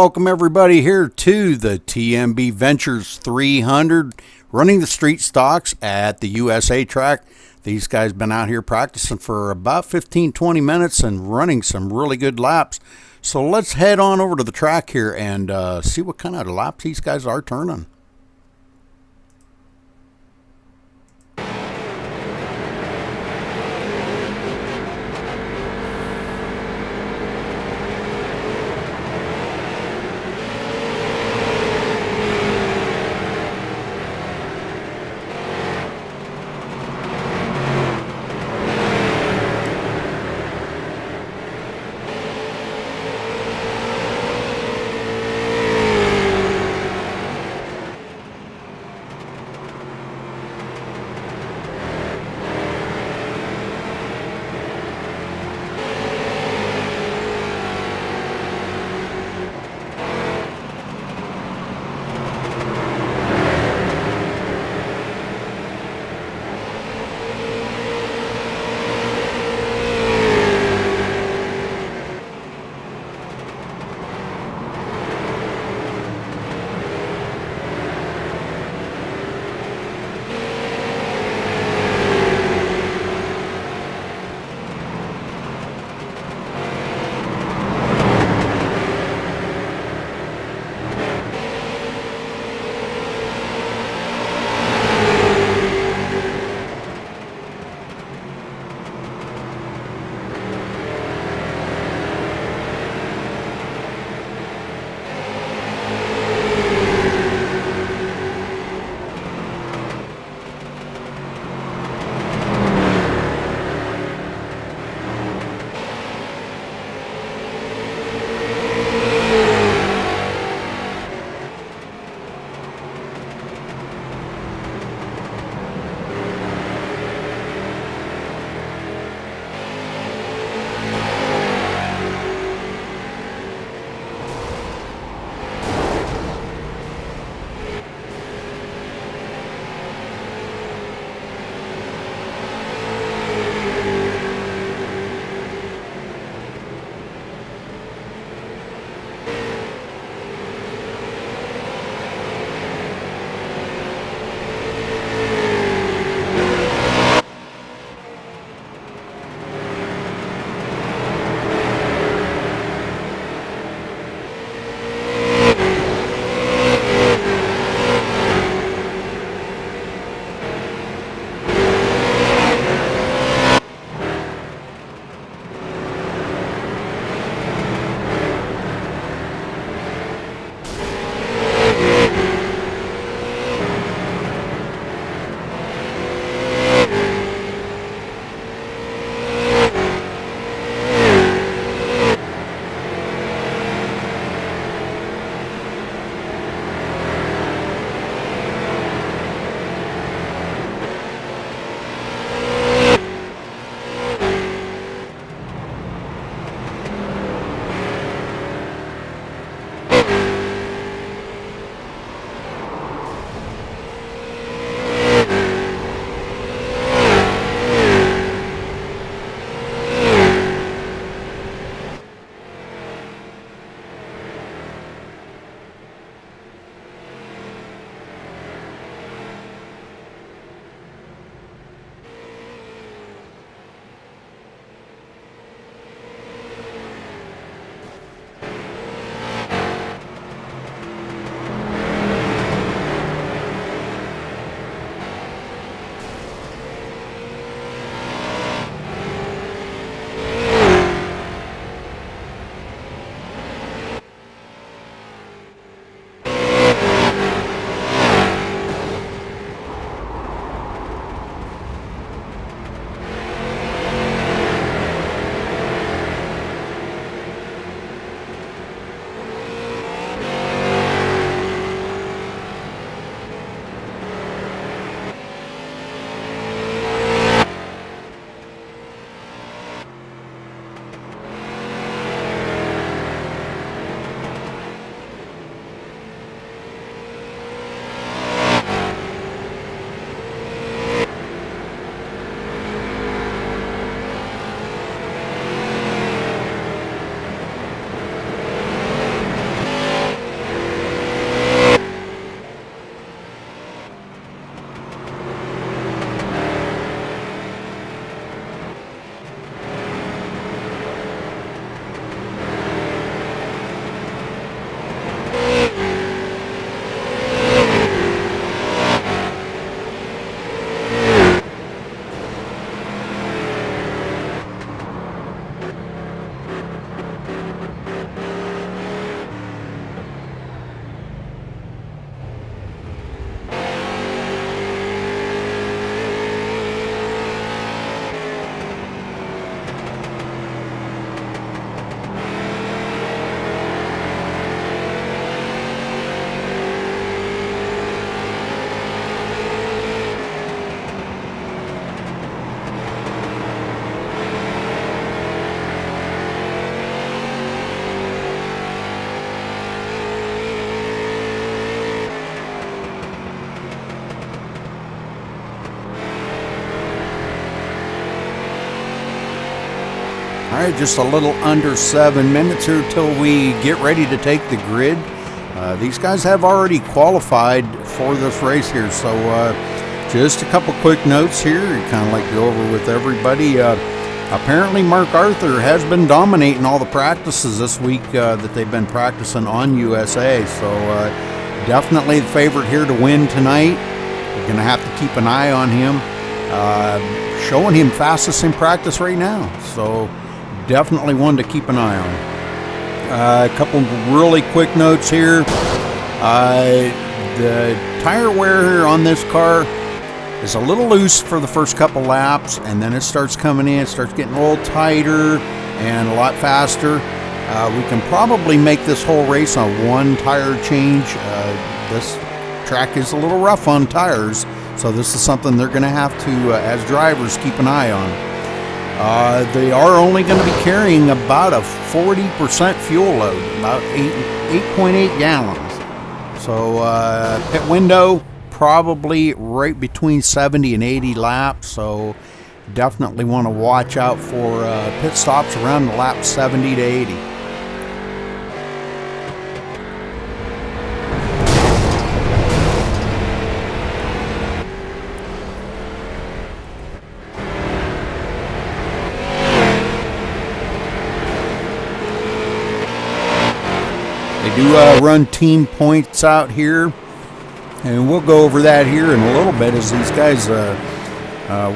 welcome everybody here to the TMB Ventures 300, running the street stocks at the USA track. These guys been out here practicing for about 15-20 minutes and running some really good laps. So let's head on over to the track here and see what kind of laps these guys are turning. All right, just a little under 7 minutes here till we get ready to take the grid. These guys have already qualified for this race here, so just a couple quick notes here. Kind of like to go over with everybody. Apparently, Mark Arthur has been dominating all the practices this week that they've been practicing on USA, so definitely the favorite here to win tonight. We're going to have to keep an eye on him. Showing him fastest in practice right now, so definitely one to keep an eye on. A couple really quick notes here. The tire wear here on this car is a little loose for the first couple laps, and then it starts coming in, it starts getting a little tighter and a lot faster. We can probably make this whole race on one tire change. This track is a little rough on tires, so this is something they're going to have to, as drivers, keep an eye on. They are only going to be carrying about a 40% fuel load, about 8.8 gallons. So pit window, probably right between 70 and 80 laps. So definitely want to watch out for pit stops around the lap 70 to 80. Do run team points out here, and we'll go over that here in a little bit as these guys,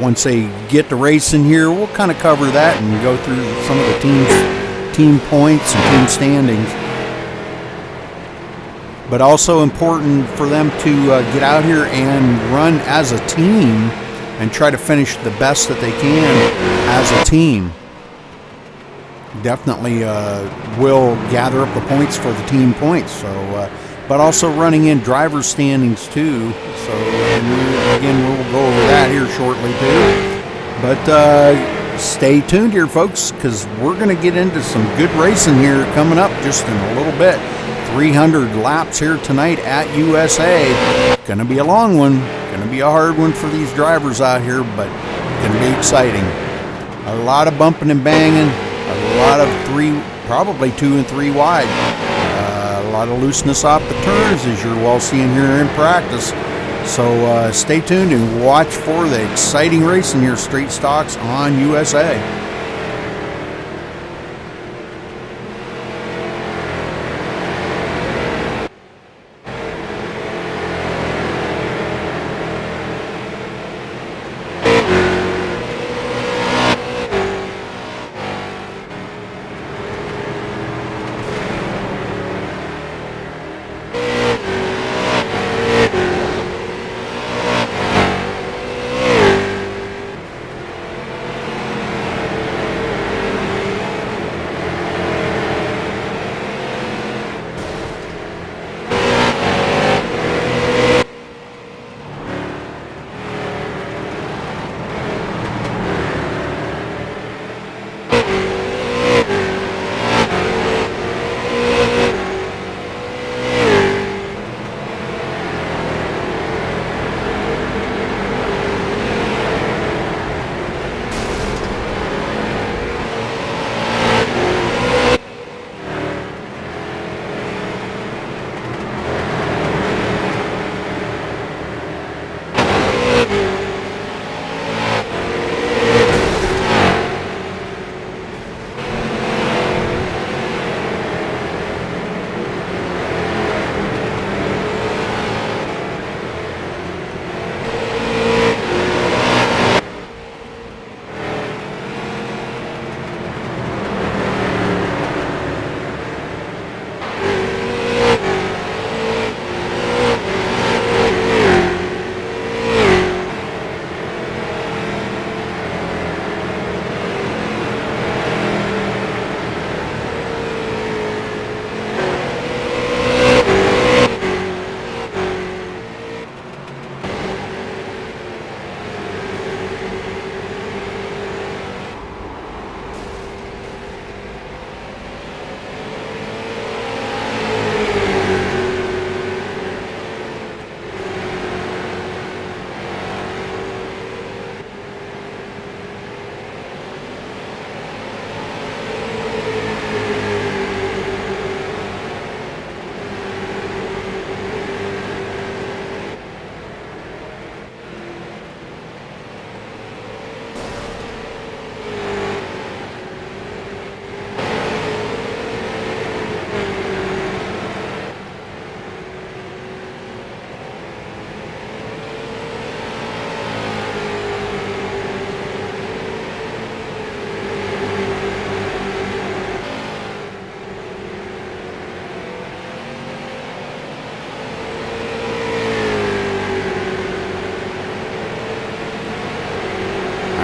once they get to racing here, we'll kind of cover that and go through some of the team points and team standings. But also important for them to get out here and run as a team and try to finish the best that they can as a team. Definitely will gather up the points for the team points. So, but also running in driver standings too. So, again, we'll go over that here shortly too. But stay tuned here, folks, because we're going to get into some good racing here coming up just in a little bit. 300 laps here tonight at USA. Going to be a long one. Going to be a hard one for these drivers out here, but going to be exciting. A lot of bumping and banging. A lot of probably 2 and 3 wide. A lot of looseness off the turns, as you're well seeing here in practice. So stay tuned and watch for the exciting racing here, Street Stocks on USA.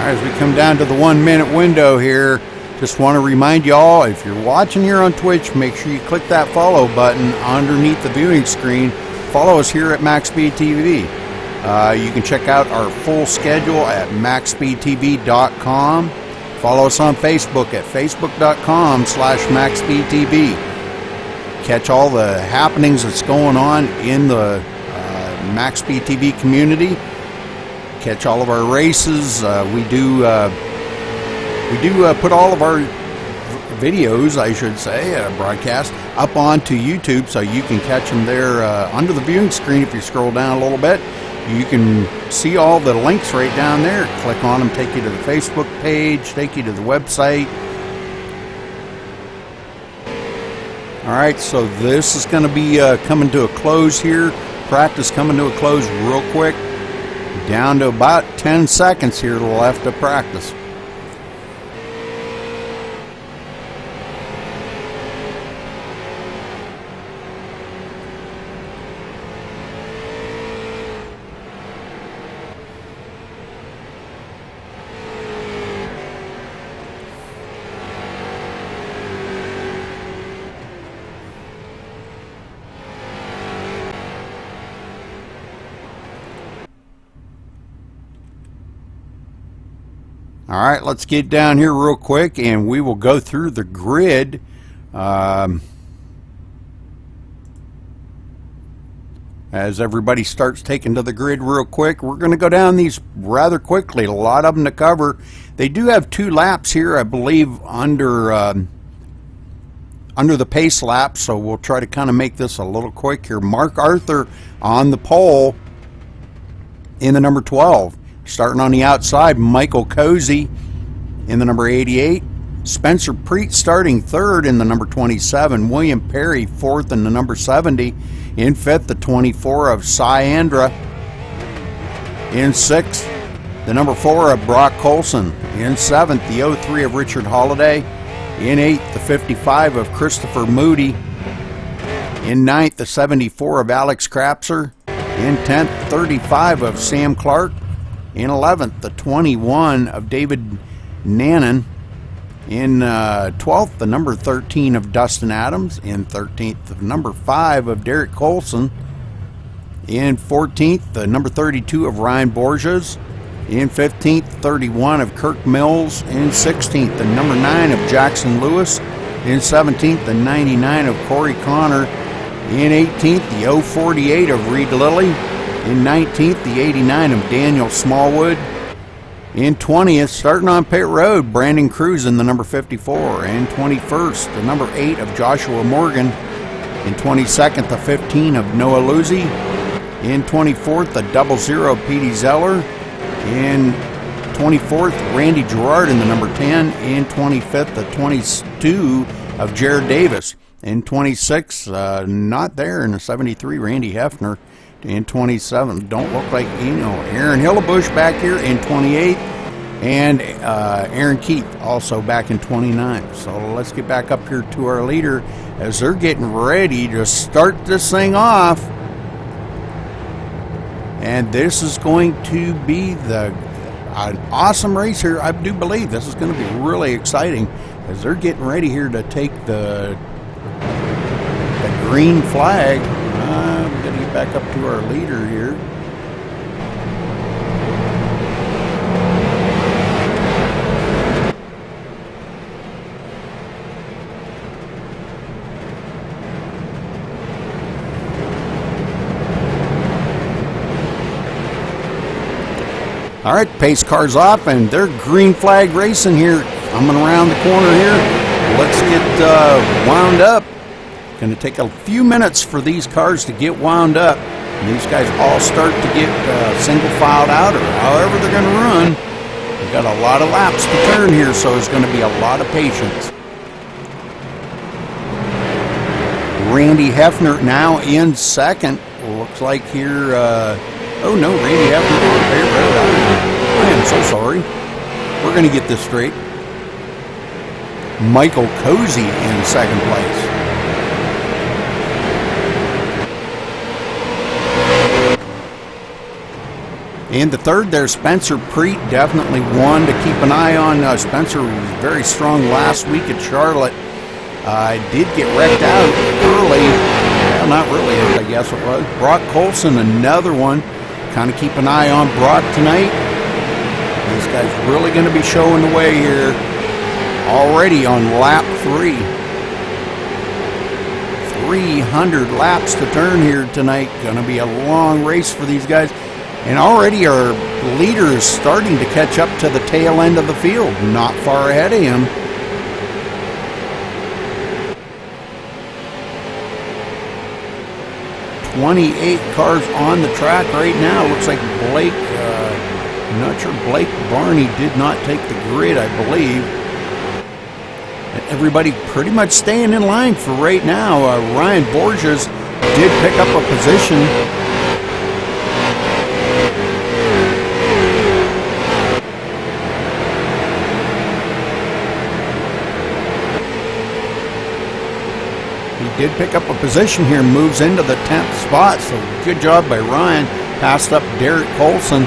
As we come down to the 1 minute window here, just want to remind y'all, if you're watching here on Twitch, make sure you click that follow button underneath the viewing screen. Follow us here at MaxSpeedTV. You can check out our full schedule at MaxSpeedTV.com. Follow us on Facebook at Facebook.com/MaxSpeedTV. Catch all the happenings that's going on in the MaxSpeedTV community. Catch all of our races. We do put all of our videos, I should say, broadcast up onto YouTube, so you can catch them there under the viewing screen. If you scroll down a little bit, you can see all the links right down there. Click on them, take you to the Facebook page, take you to the website. All right, so this is going to be coming to a close here. Practice coming to a close real quick. Down to about 10 seconds here left of practice. All right, let's get down here real quick and we will go through the grid. As everybody starts taking to the grid real quick, we're going to go down these rather quickly. A lot of them to cover. They do have 2 laps here, I believe, under the pace lap, so we'll try to kind of make this a little quick here. Mark Arthur on the pole in the number 12. Starting on the outside, Michael Cozy in the number 88. Spencer Preet starting 3rd in the number 27. William Perry 4th in the number 70. In 5th, the 24 of Syandra. In 6th, the number 4 of Brock Colson. In 7th, the 03 of Richard Holiday. In 8th, the 55 of Christopher Moody. In 9th, the 74 of Alex Krapser. In 10th, 35 of Sam Clark. In 11th, the 21 of David Nannon. In 12th, the number 13 of Dustin Adams. In 13th, the number 5 of Derek Colson. In 14th, the number 32 of Ryan Borges. In 15th, 31 of Kirk Mills. In 16th, the number 9 of Jackson Lewis. In 17th, the 99 of Corey Connor. In 18th, the 048 of Reed Lilly. In 19th, the 89 of Daniel Smallwood. In 20th, starting on pit road, Brandon Cruz in the number 54. In 21st, the number 8 of Joshua Morgan. In 22nd, the 15 of Noah Luzzi. In 24th, the 00 of Petey Zeller. In 24th, Randy Gerard in the number 10. In 25th, the 22 of Jared Davis. In 26th, not there in the 73, Randy Hefner. In 27, don't look like, Aaron Hillebush back here in 28, and Aaron Keith also back in 29. So let's get back up here to our leader as they're getting ready to start this thing off. And this is going to be an awesome race here. I do believe this is going to be really exciting as they're getting ready here to take the green flag. I'm going to get back up to our leader here. All right, pace car's off, and they're green flag racing here. Coming around the corner here. Let's get wound up. Going to take a few minutes for these cars to get wound up. And these guys all start to get single filed out, or however they're going to run. We've got a lot of laps to turn here, so there's going to be a lot of patience. Randy Hefner now in 2nd. Looks like here, oh no, Randy Hefner on pit road. I am so sorry. We're going to get this straight. Michael Cozy in 2nd place. In the third there, Spencer Preet, definitely one to keep an eye on. Spencer was very strong last week at Charlotte. Did get wrecked out early. Well, not really, I guess it was. Brock Colson, another one. Kind of keep an eye on Brock tonight. This guy's really going to be showing the way here. Already on lap 3. 300 laps to turn here tonight. Going to be a long race for these guys. And already our leader is starting to catch up to the tail end of the field. Not far ahead of him. "28 cars on the track right now." Looks like Blake, I'm not sure, Blake Barney did not take the grid, I believe. And everybody pretty much staying in line for right now. Ryan Borges did pick up a position. Did pick up a position here, moves into the 10th spot, so good job by Ryan. Passed up Derek Colson.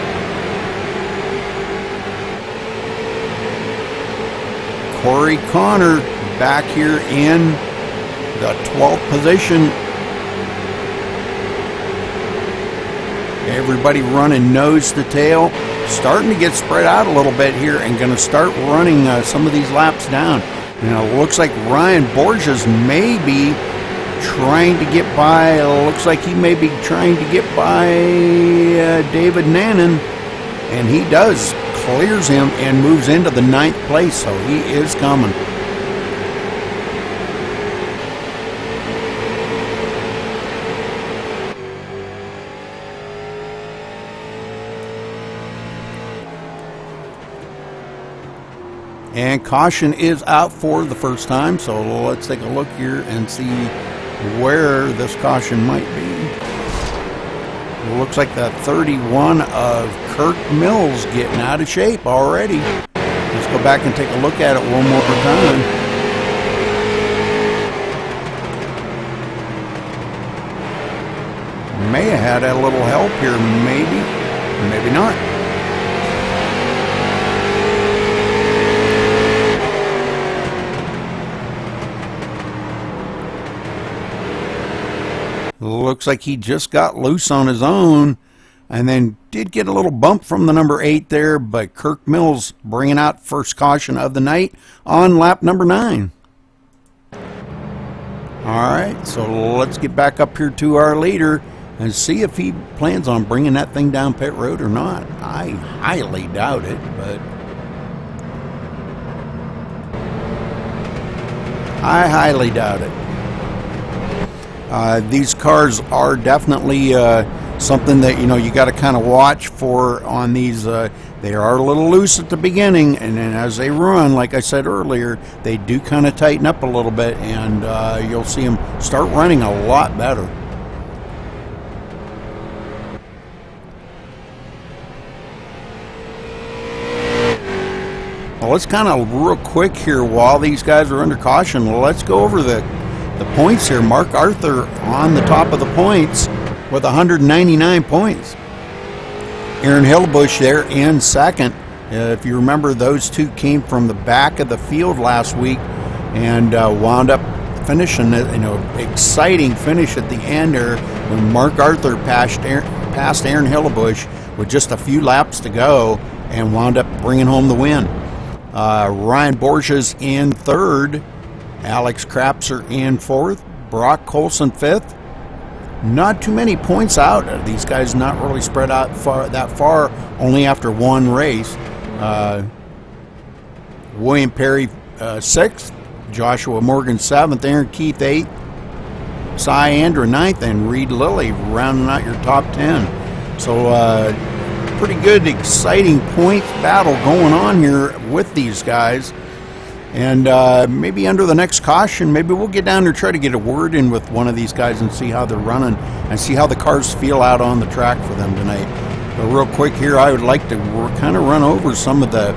Corey Connor back here in the 12th position. Everybody running nose to tail. Starting to get spread out a little bit here and going to start running some of these laps down. Now, it looks like Ryan Borges may be trying to get by. Looks like he may be trying to get by David Nannon, and he does. Clears him and moves into the 9th place, so he is coming. And caution is out for the first time, so let's take a look here and see where this caution might be. It looks like the 31 of Kirk Mills getting out of shape already. Let's go back and take a look at it one more time. May have had a little help here, maybe, maybe not. Looks like he just got loose on his own and then did get a little bump from the number 8 there, but Kirk Mills bringing out first caution of the night on lap number 9. All right, so let's get back up here to our leader and see if he plans on bringing that thing down pit road or not. I highly doubt it, but I highly doubt it. These cars are definitely something that, you know, you got to kind of watch for on these. They are a little loose at the beginning, and then as they run, like I said earlier, they do kind of tighten up a little bit, and you'll see them start running a lot better. Well, let's kind of real quick here while these guys are under caution. Well, let's go over the points here. Mark Arthur on the top of the points with 199 points. Aaron Hillebush there in second. If you remember, those two came from the back of the field last week and wound up finishing it. You know, exciting finish at the end there when Mark Arthur passed Aaron Hillebush with just a few laps to go and wound up bringing home the win. Ryan Borges in third. Alex Krapser in fourth. Brock Colson fifth. Not too many points out. These guys not really spread out that far, only after one race. William Perry sixth. Joshua Morgan seventh. Aaron Keith eighth. Cy Andra ninth. And Reed Lilly rounding out your top 10. So pretty good, exciting points battle going on here with these guys. And maybe under the next caution, maybe we'll get down there and try to get a word in with one of these guys and see how they're running and see how the cars feel out on the track for them tonight. But real quick here, I would like to kind of run over some of the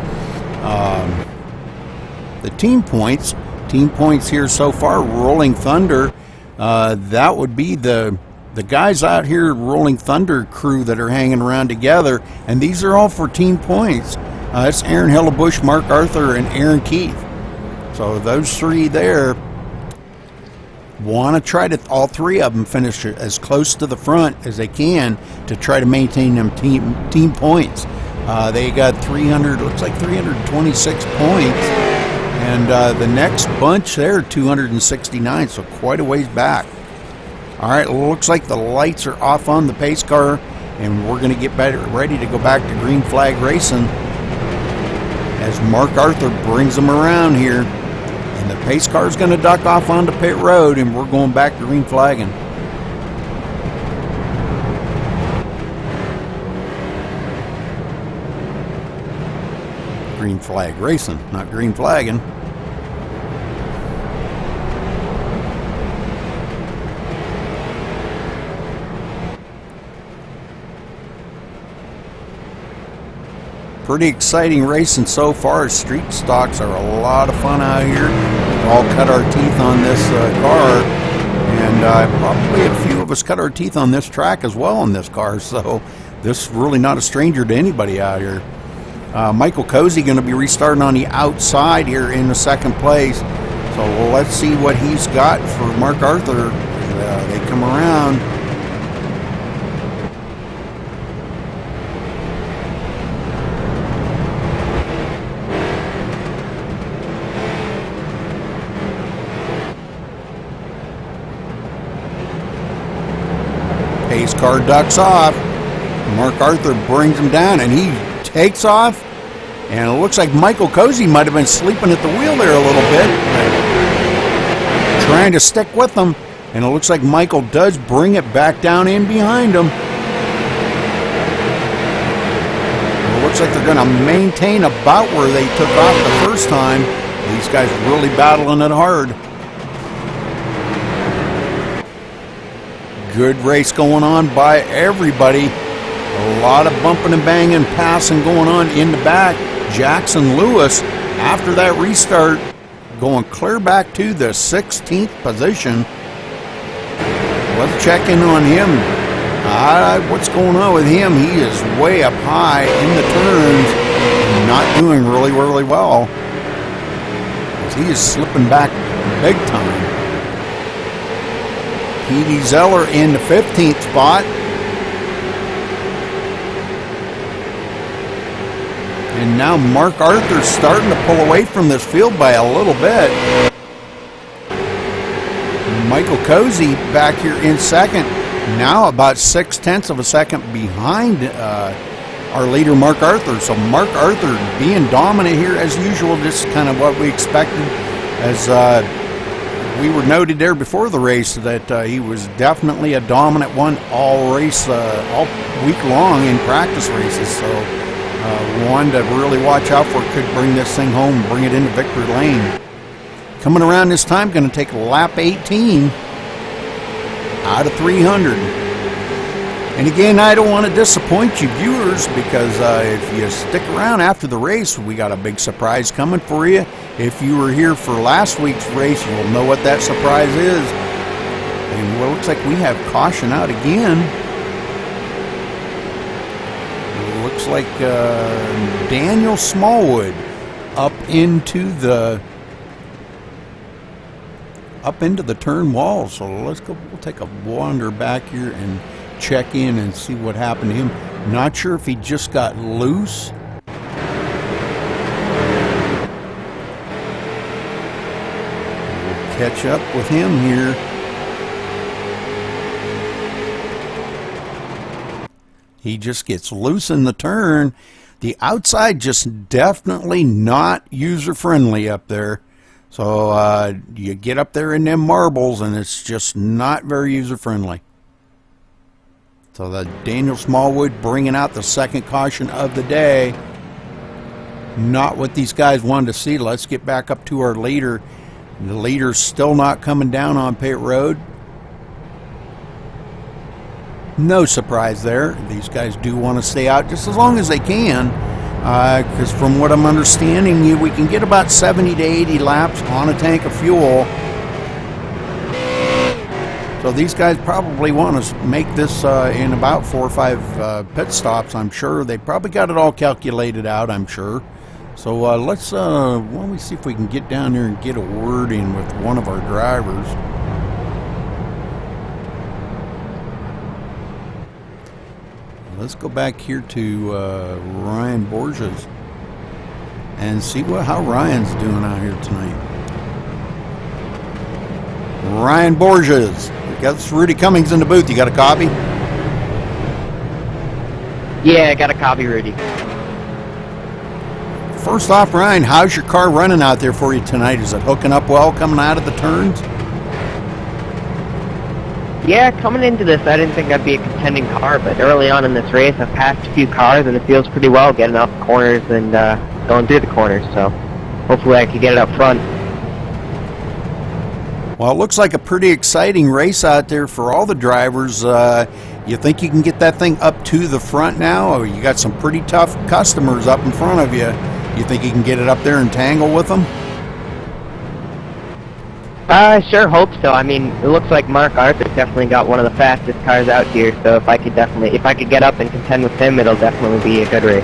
team points. Team points here so far. Rolling Thunder, that would be the the guys out here, Rolling Thunder crew that are hanging around together, and these are all for team points. It's Aaron Hellebush, Mark Arthur, and Aaron Keith. So those three there want to try to, all three of them, finish as close to the front as they can to try to maintain them team points. They got 300, looks like 326 points, and the next bunch there 269, so quite a ways back. All right, looks like the lights are off on the pace car, and we're going to get ready to go back to green flag racing as Mark Arthur brings them around here. And the pace car is going to duck off onto pit road, and we're going back to green flagging. Green flag racing, not green flagging. Pretty exciting racing so far. Street stocks are a lot of fun out here. We've all cut our teeth on this car, and probably a few of us cut our teeth on this track as well in this car, so this is really not a stranger to anybody out here. Michael Cozy going to be restarting on the outside here in the second place, so let's see what he's got for Mark Arthur. They come around. Pace car ducks off. Mark Arthur brings him down, and he takes off. And it looks like Michael Cozy might have been sleeping at the wheel there a little bit, trying to stick with them. And it looks like Michael does bring it back down in behind him. It looks like they're going to maintain about where they took off the first time. These guys really battling it hard. Good race going on by everybody. A lot of bumping and banging, passing going on in the back. Jackson Lewis, after that restart, going clear back to the 16th position. Let's check in on him. What's going on with him? He is way up high in the turns, not doing really well. He is slipping back big time. Petey Zeller in the 15th spot. And now Mark Arthur's starting to pull away from this field by a little bit. Michael Cozy back here in second. Now about 0.6 of a second behind our leader Mark Arthur. So Mark Arthur being dominant here as usual. Just kind of what we expected, as we were noted there before the race that he was definitely a dominant one all race, all week long in practice races. So one to really watch out for, could bring this thing home and bring it into victory lane. Coming around this time, going to take lap 18 out of 300. And again, I don't want to disappoint you viewers, because if you stick around after the race, we got a big surprise coming for you. If you were here for last week's race, you'll know what that surprise is. And well, it looks like we have caution out again. It looks like Daniel Smallwood up into the turn wall. So let's go. We'll take a wander back here and check in and see what happened to him. Not sure if he just got loose. We'll catch up with him here. He just gets loose in the turn. The outside just definitely not user-friendly up there. So you get up there in them marbles, and it's just not very user-friendly. So the Daniel Smallwood bringing out the second caution of the day. Not what these guys wanted to see. Let's get back up to our leader. The leader's still not coming down on pit road. No surprise there. These guys do want to stay out just as long as they can, because from what I'm understanding, we can get about 70 to 80 laps on a tank of fuel. So these guys probably want to make this in about 4 or 5 pit stops, I'm sure. They probably got it all calculated out, I'm sure. So let's see if we can get down there and get a word in with one of our drivers. Let's go back here to Ryan Borges and see how Ryan's doing out here tonight. Ryan Borges. Got Rudy Cummings in the booth. You got a copy? Yeah, I got a copy, Rudy. First off, Ryan, how's your car running out there for you tonight? Is it hooking up well coming out of the turns? Yeah, coming into this, I didn't think I'd be a contending car, but early on in this race, I've passed a few cars, and it feels pretty well getting off the corners and going through the corners, so hopefully I can get it up front. Well, it looks like a pretty exciting race out there for all the drivers. You think you can get that thing up to the front now? Or you got some pretty tough customers up in front of you. You think you can get it up there and tangle with them? I sure hope so. I mean, it looks like Mark Arthur's definitely got one of the fastest cars out here, so if I could get up and contend with him, it'll definitely be a good race.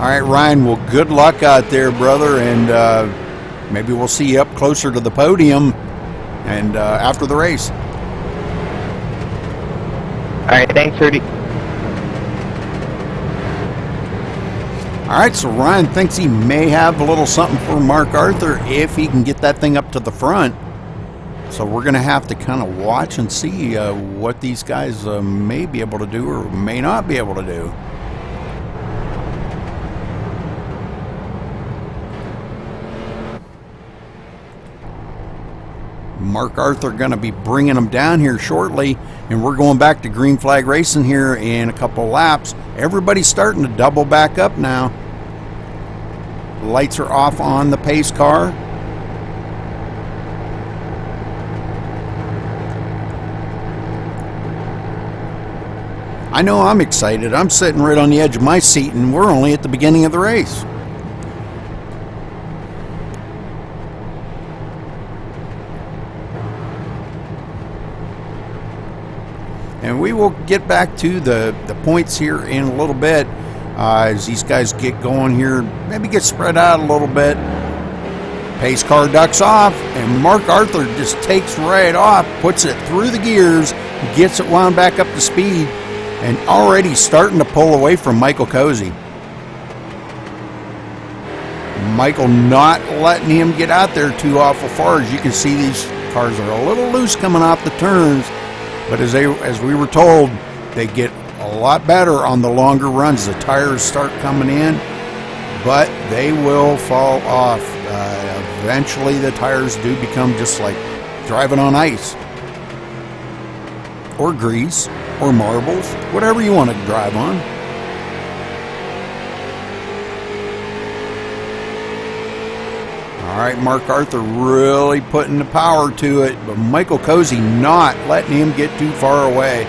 All right, Ryan, well, good luck out there, brother, and maybe we'll see you up closer to the podium and after the race. All right, thanks, Rudy. All right, so Ryan thinks he may have a little something for Mark Arthur if he can get that thing up to the front. So we're going to have to kind of watch and see what these guys may be able to do or may not be able to do. Mark Arthur going to be bringing them down here shortly, and we're going back to green flag racing here in a couple laps. Everybody's starting to double back up now. Lights are off on the pace car. I know I'm excited. I'm sitting right on the edge of my seat, and we're only at the beginning of the race. And we will get back to the points here in a little bit as these guys get going here. Maybe get spread out a little bit. Pace car ducks off, and Mark Arthur just takes right off, puts it through the gears, gets it wound back up to speed, and already starting to pull away from Michael Cozy. Michael not letting him get out there too awful far. As you can see, these cars are a little loose coming off the turns. But as we were told, they get a lot better on the longer runs. The tires start coming in, but they will fall off. Eventually, the tires do become just like driving on ice, or grease, or marbles, whatever you want to drive on. All right, Mark Arthur really putting the power to it, but Michael Cozy not letting him get too far away.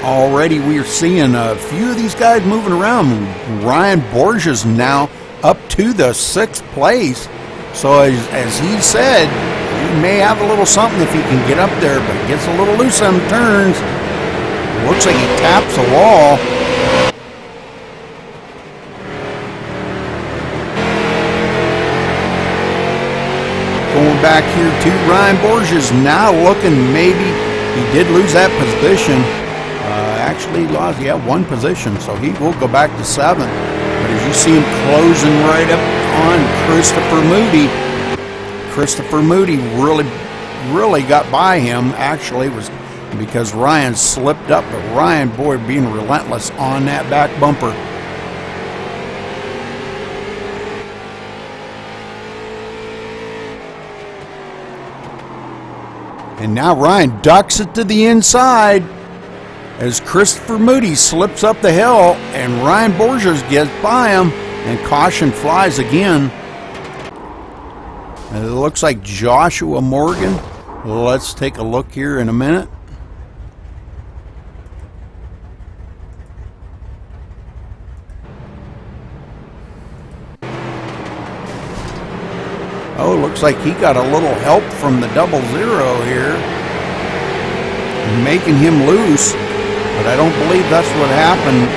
Already we are seeing a few of these guys moving around. Ryan Borges now up to the 6th place. So as he said, he may have a little something if he can get up there, but he gets a little loose on turns. Looks like he taps a wall. Going back here to Ryan Borges now looking, maybe he did lose that position. Actually lost, one position, so he will go back to 7th. But as you see him closing right up on Christopher Moody really got by him. Actually, it was because Ryan slipped up, but Ryan, boy, being relentless on that back bumper. And now Ryan ducks it to the inside as Christopher Moody slips up the hill, and Ryan Borges gets by him, and caution flies again. And it looks like Joshua Morgan. Let's take a look here in a minute. Oh, looks like he got a little help from the 00 here, making him loose. But I don't believe that's what happened.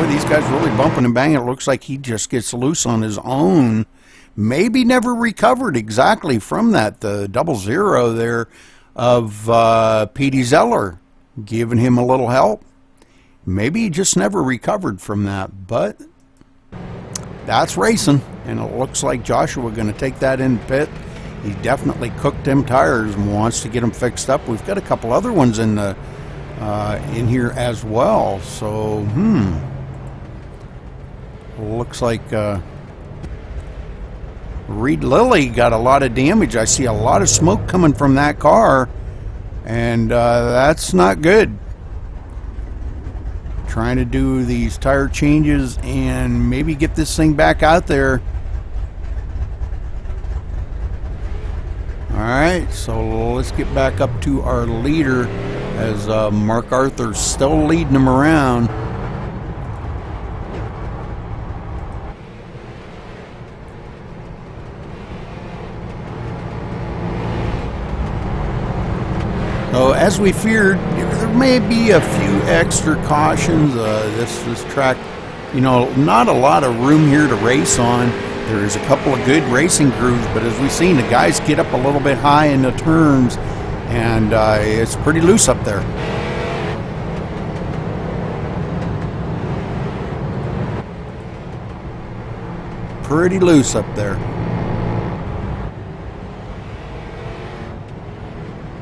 These guys really bumping and banging. It looks like he just gets loose on his own. Maybe never recovered exactly from that. The 00 there of Petey Zeller giving him a little help. Maybe he just never recovered from that. But that's racing, and it looks like Joshua going to take that in pit. He definitely cooked them tires and wants to get them fixed up. We've got a couple other ones in here as well. So, looks like Reed Lilly got a lot of damage. I see a lot of smoke coming from that car, and that's not good. Trying to do these tire changes and maybe get this thing back out there. Alright, so let's get back up to our leader as Mark Arthur's still leading him around. So as we feared, there may be a few extra cautions. This track, you know, not a lot of room here to race on. There's a couple of good racing grooves, but as we've seen, the guys get up a little bit high in the turns, and it's pretty loose up there. Pretty loose up there.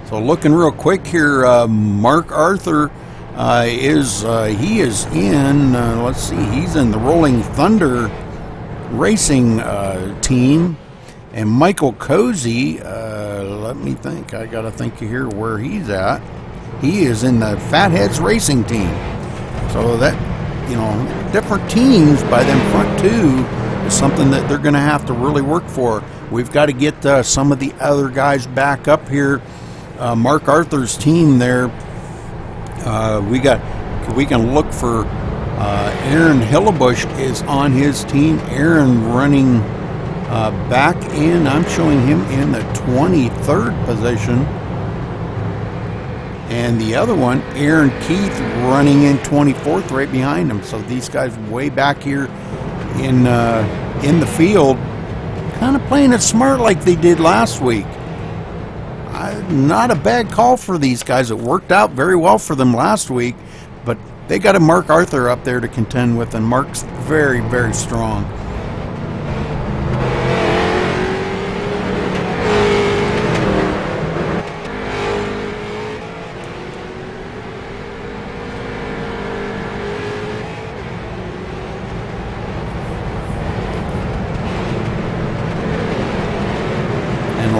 So looking real quick here, Mark Arthur is in, let's see, he's in the Rolling Thunder Racing team. And Michael Cozy, let me think, I gotta think here where he's at. He is in the Fatheads Racing team. So that, you know, different teams by them front two is something that they're gonna have to really work for. We've got to get some of the other guys back up here. Mark Arthur's team there, we can look for Aaron Hillebush is on his team. Aaron running back in, I'm showing him in the 23rd position, and the other one, Aaron Keith, running in 24th right behind him. So these guys way back here in the field, kind of playing it smart like they did last week. Not a bad call for these guys. It worked out very well for them last week, but they got a Mark Arthur up there to contend with, and Mark's very, very strong.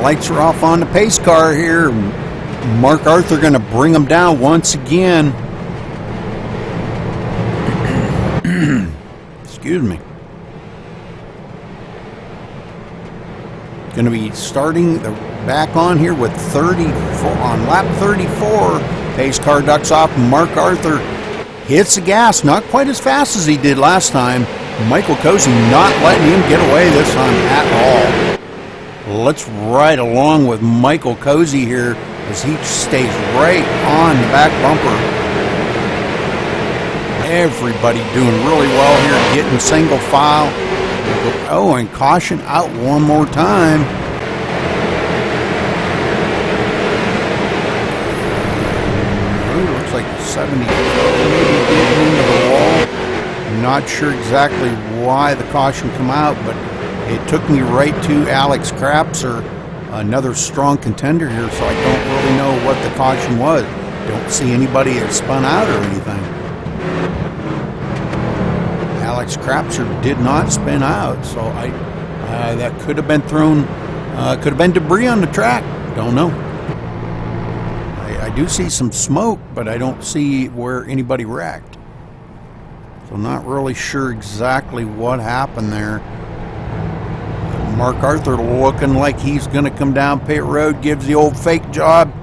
Lights are off on the pace car here. Mark Arthur going to bring them down once again. Excuse me. Going to be starting back on here with 34 on lap 34. Pace car ducks off. Mark Arthur hits the gas, not quite as fast as he did last time. Michael Cozy not letting him get away this time at all. Let's ride along with Michael Cozy here as he stays right on the back bumper. Everybody doing really well here, getting single file. Oh, and caution out one more time. Oh, looks like 70 maybe getting into the wall. Not sure exactly why the caution come out, but it took me right to Alex Krapser, another strong contender here, so I don't really know what the caution was. Don't see anybody that spun out or anything. Alex Krapser did not spin out, so that could have been thrown, could have been debris on the track. Don't know. I do see some smoke, but I don't see where anybody wrecked. So not really sure exactly what happened there. Mark Arthur looking like he's going to come down pit road, gives the old fake job,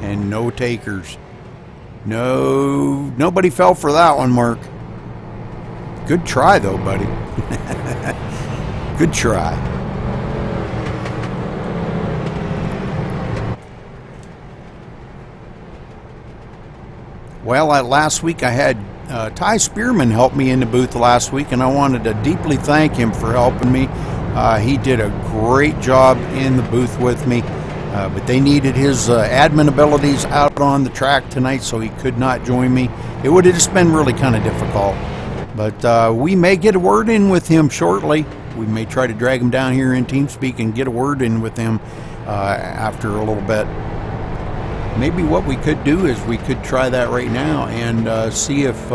and no takers. Nobody fell for that one, Mark. Good try, though, buddy. Good try. Well, last week I had Ty Spearman help me in the booth last week, and I wanted to deeply thank him for helping me. He did a great job in the booth with me, but they needed his admin abilities out on the track tonight, so he could not join me. It would have just been really kind of difficult. But we may get a word in with him shortly. We may try to drag him down here in TeamSpeak and get a word in with him after a little bit. Maybe what we could do is we could try that right now and see if,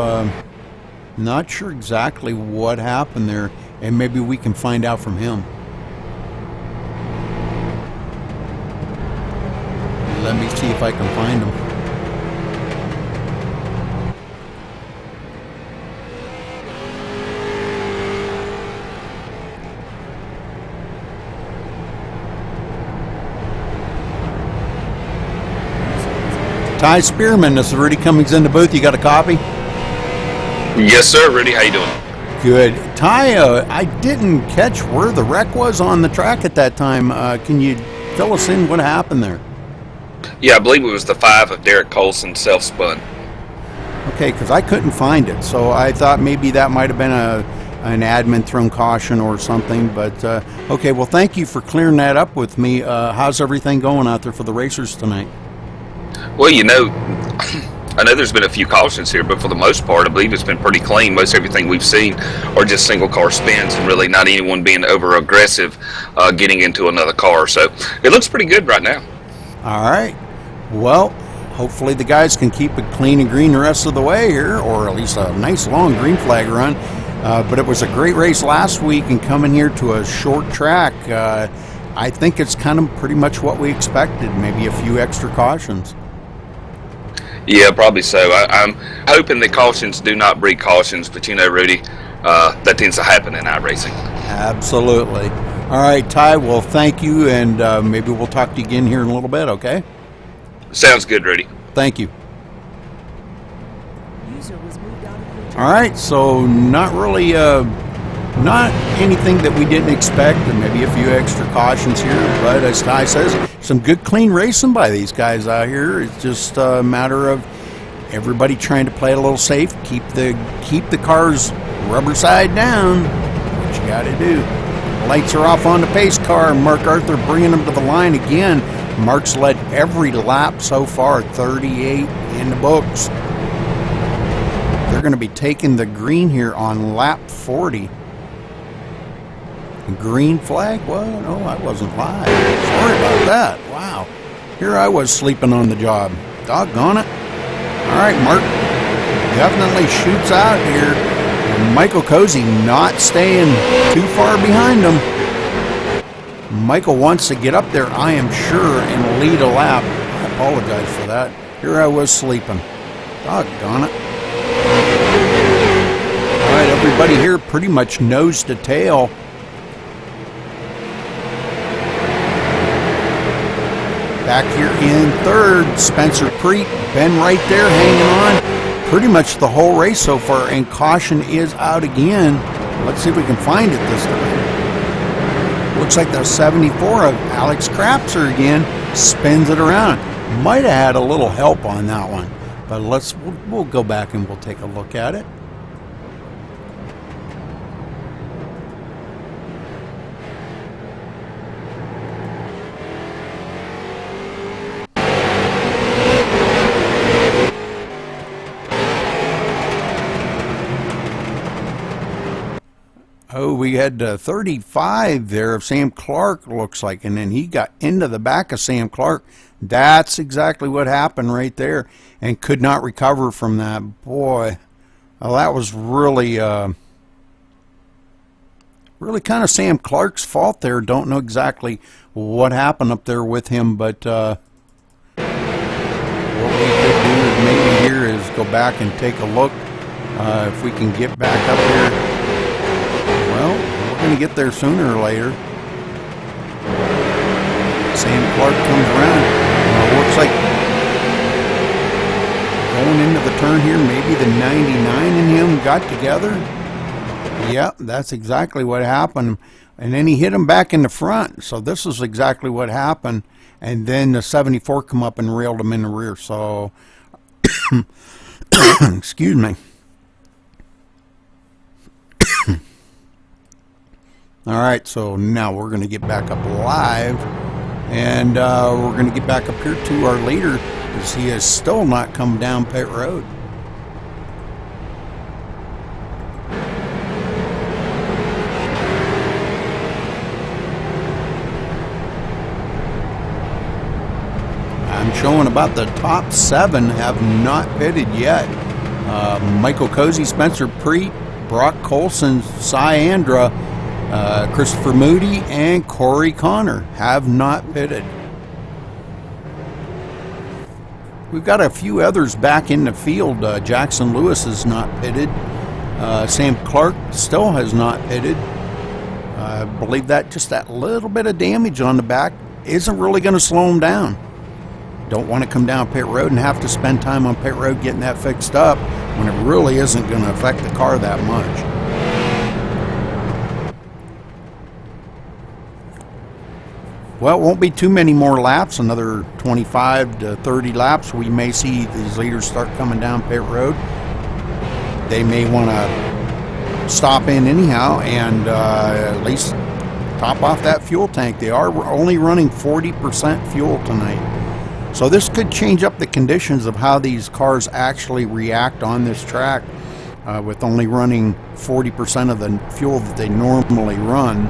not sure exactly what happened there, and maybe we can find out from him. Let me see if I can find him. Ty Spearman, this is Rudy Cummings in the booth. You got a copy? Yes, sir. Rudy, how you doing? Good. Ty, I didn't catch where the wreck was on the track at that time. Can you fill us in what happened there? Yeah, I believe it was the 5 of Derek Colson self-spun. Okay, because I couldn't find it, so I thought maybe that might have been an admin thrown caution or something. But okay, well, thank you for clearing that up with me. How's everything going out there for the racers tonight? Well, you know, I know there's been a few cautions here, but for the most part, I believe it's been pretty clean. Most everything we've seen are just single car spins and really not anyone being over aggressive getting into another car. So it looks pretty good right now. All right. Well, hopefully the guys can keep it clean and green the rest of the way here, or at least a nice long green flag run. But it was a great race last week, and coming here to a short track, I think it's kind of pretty much what we expected, maybe a few extra cautions. Yeah, probably so. I'm hoping that cautions do not breed cautions, but you know, Rudy, that tends to happen in iRacing. Absolutely. All right, Ty, well, thank you, and maybe we'll talk to you again here in a little bit, okay? Sounds good, Rudy. Thank you. All right, so not really, not anything that we didn't expect, and maybe a few extra cautions here, but as Ty says, some good clean racing by these guys out here. It's just a matter of everybody trying to play it a little safe, keep the cars rubber side down. What you got to do. Lights are off on the pace car. Mark Arthur bringing them to the line again. Mark's led every lap so far, 38 in the books. They're going to be taking the green here on lap 40. Green flag? Well, no, I wasn't live. Sorry about that. Wow. Here I was sleeping on the job. Doggone it. All right, Mark definitely shoots out here. And Michael Cozy not staying too far behind him. Michael wants to get up there, I am sure, and lead a lap. I apologize for that. Here I was sleeping. Doggone it. All right, everybody here pretty much nose to tail. Back here in third, Spencer Preet, been right there hanging on pretty much the whole race so far, and caution is out again. Let's see if we can find it this time. Looks like the 74 of Alex Crapser again spins it around. Might have had a little help on that one, but we'll go back and we'll take a look at it. Oh, we had 35 there of Sam Clark, looks like, and then he got into the back of Sam Clark. That's exactly what happened right there, and could not recover from that. Boy, well, that was really, really kind of Sam Clark's fault there. Don't know exactly what happened up there with him, but what we could do is maybe here is go back and take a look if we can get back up here. Well, we're going to get there sooner or later. Sam Clark comes around. Looks like going into the turn here, maybe the 99 and him got together. Yeah, that's exactly what happened. And then he hit him back in the front. So this is exactly what happened. And then the 74 come up and railed him in the rear. So Excuse me. All right, so now we're going to get back up live, and we're going to get back up here to our leader, because he has still not come down pit road. I'm showing about the top 7 have not pitted yet. Michael Cozy, Spencer Preet, Brock Colson, Cyandra, Christopher Moody, and Corey Connor have not pitted. We've got a few others back in the field. Jackson Lewis has not pitted. Sam Clark still has not pitted. I believe that just that little bit of damage on the back isn't really going to slow him down. Don't want to come down pit road and have to spend time on pit road getting that fixed up when it really isn't going to affect the car that much. Well, it won't be too many more laps, another 25 to 30 laps. We may see these leaders start coming down pit road. They may want to stop in anyhow and at least top off that fuel tank. They are only running 40% fuel tonight. So this could change up the conditions of how these cars actually react on this track. With only running 40% of the fuel that they normally run,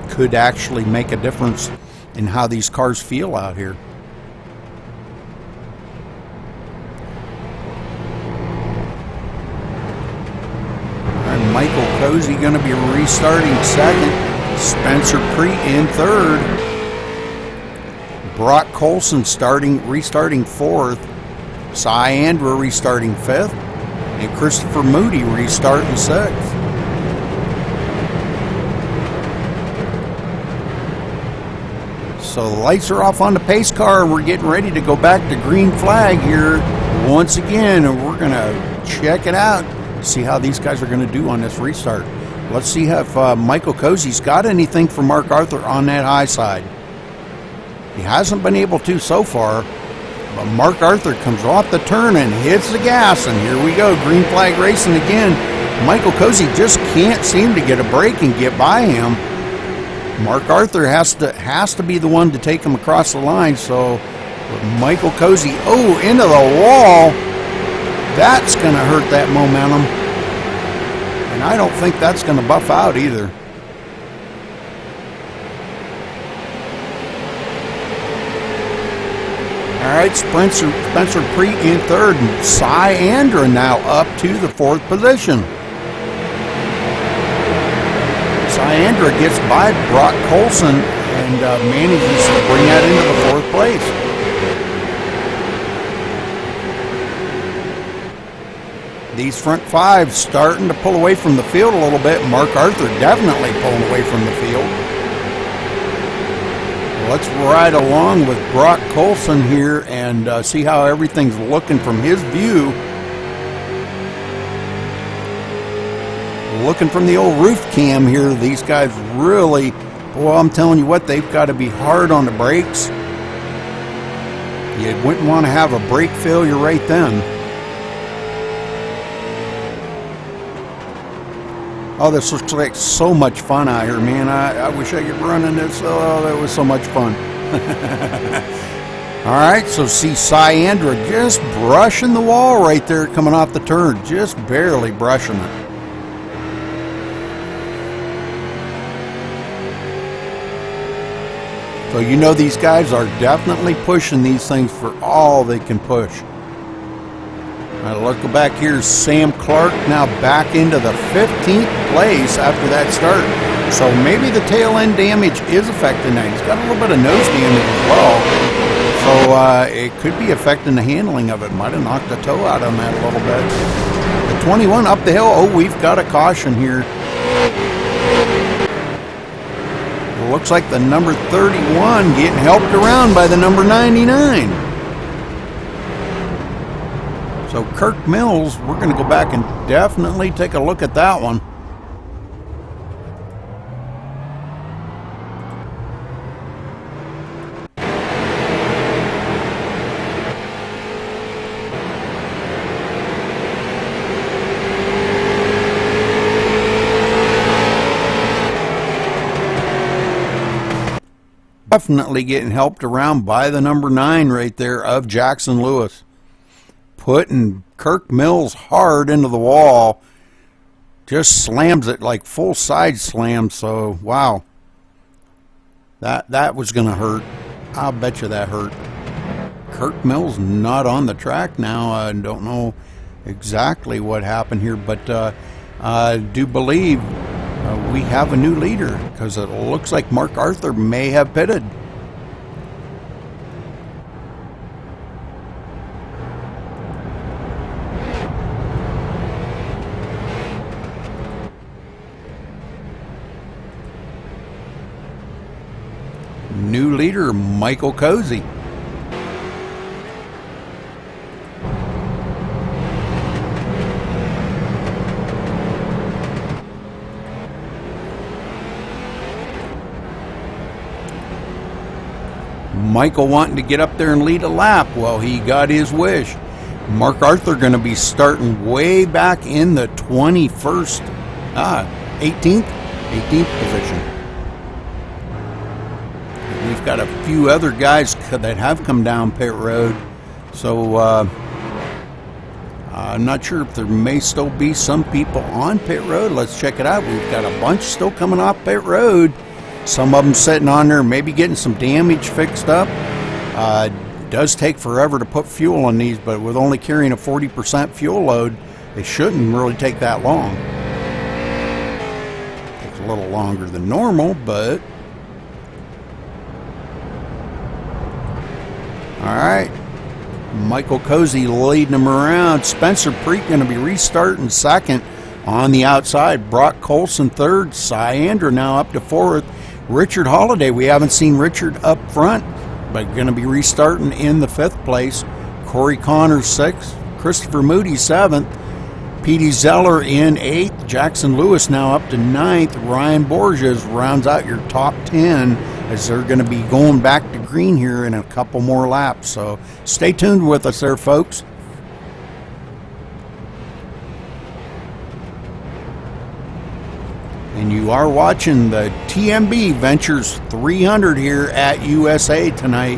could actually make a difference in how these cars feel out here. And Michael Cozy going to be restarting second. Spencer Preet in third. Brock Colson restarting fourth. Cyandra restarting fifth. And Christopher Moody restarting sixth. So the lights are off on the pace car, and we're getting ready to go back to green flag here once again, and we're going to check it out, see how these guys are going to do on this restart. Let's see if Michael Cozy's got anything for Mark Arthur on that high side. He hasn't been able to so far, but Mark Arthur comes off the turn and hits the gas, and here we go, green flag racing again. Michael Cozy just can't seem to get a break and get by him. Mark Arthur has to be the one to take him across the line. So Michael Cozy, into the wall. That's going to hurt that momentum. And I don't think that's going to buff out either. All right, Spencer Preet in third, and Cyandra now up to the fourth position. Cyandra gets by Brock Colson and manages to bring that into the fourth place. These front five starting to pull away from the field a little bit. Mark Arthur definitely pulling away from the field. Let's ride along with Brock Colson here and see how everything's looking from his view. Looking from the old roof cam here, these guys really, boy, I'm telling you what, they've got to be hard on the brakes. You wouldn't want to have a brake failure right then. Oh, this looks like so much fun out here, man. I wish I could run in this. Oh, that was so much fun. All right, so see Cyandra just brushing the wall right there coming off the turn. Just barely brushing it. So you know these guys are definitely pushing these things for all they can push. All right, let's go back here. Sam Clark now back into the 15th place after that start. So maybe the tail end damage is affecting that. He's got a little bit of nose damage as well. So it could be affecting the handling of it. Might have knocked the toe out on that a little bit. The 21 up the hill. Oh, we've got a caution here. Looks like the number 31 getting helped around by the number 99. So Kirk Mills, we're going to go back and definitely take a look at that one. Definitely getting helped around by the number 9 right there of Jackson Lewis. Putting Kirk Mills hard into the wall. Just slams it like full side slam. So, wow. That was going to hurt. I'll bet you that hurt. Kirk Mills not on the track now. I don't know exactly what happened here, but I do believe we have a new leader, because it looks like Mark Arthur may have pitted. New leader, Michael Cozy. Michael wanting to get up there and lead a lap. Well, he got his wish. Mark Arthur going to be starting way back in the 21st, 18th position. We've got a few other guys that have come down pit road, so I'm not sure if there may still be some people on pit road. Let's check it out. We've got a bunch still coming off pit road. Some of them sitting on there, maybe getting some damage fixed up. Does take forever to put fuel on these, but with only carrying a 40% fuel load, it shouldn't really take that long. Takes a little longer than normal, but all right. Michael Cozy leading them around. Spencer Preet going to be restarting second on the outside. Brock Colson third. Cyandra now up to fourth. Richard Holiday, we haven't seen Richard up front, but going to be restarting in the 5th place. Corey Connors 6th. Christopher Moody 7th. Petey Zeller in 8th. Jackson Lewis now up to 9th. Ryan Borges rounds out your top 10 as they're going to be going back to green here in a couple more laps. So stay tuned with us there, folks. And you are watching the TMB Ventures 300 here at USA tonight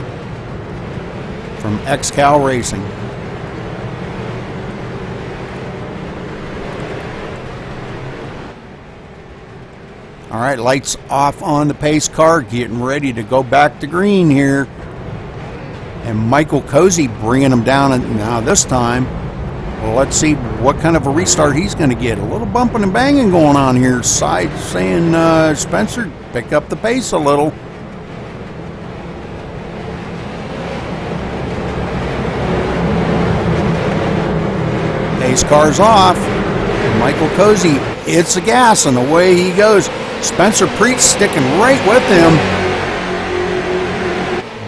from XCal Racing. All right, lights off on the pace car, getting ready to go back to green here. And Michael Cozy bringing them down now this time. Well, let's see what kind of a restart he's going to get. A little bumping and banging going on here. Side saying, Spencer, pick up the pace a little. Pace car's off. Michael Cozy hits the gas and away he goes. Spencer Preet sticking right with him.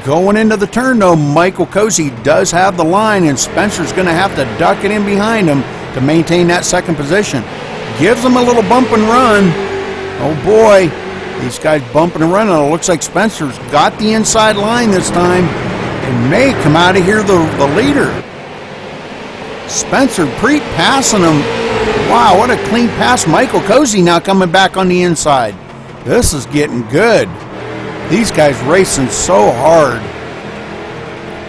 Going into the turn, though, Michael Cozy does have the line, and Spencer's going to have to duck it in behind him to maintain that second position. Gives him a little bump and run. Oh, boy. These guys bumping and running. It looks like Spencer's got the inside line this time and may come out of here the leader. Spencer Preet passing him. Wow, what a clean pass. Michael Cozy now coming back on the inside. This is getting good. These guys racing so hard.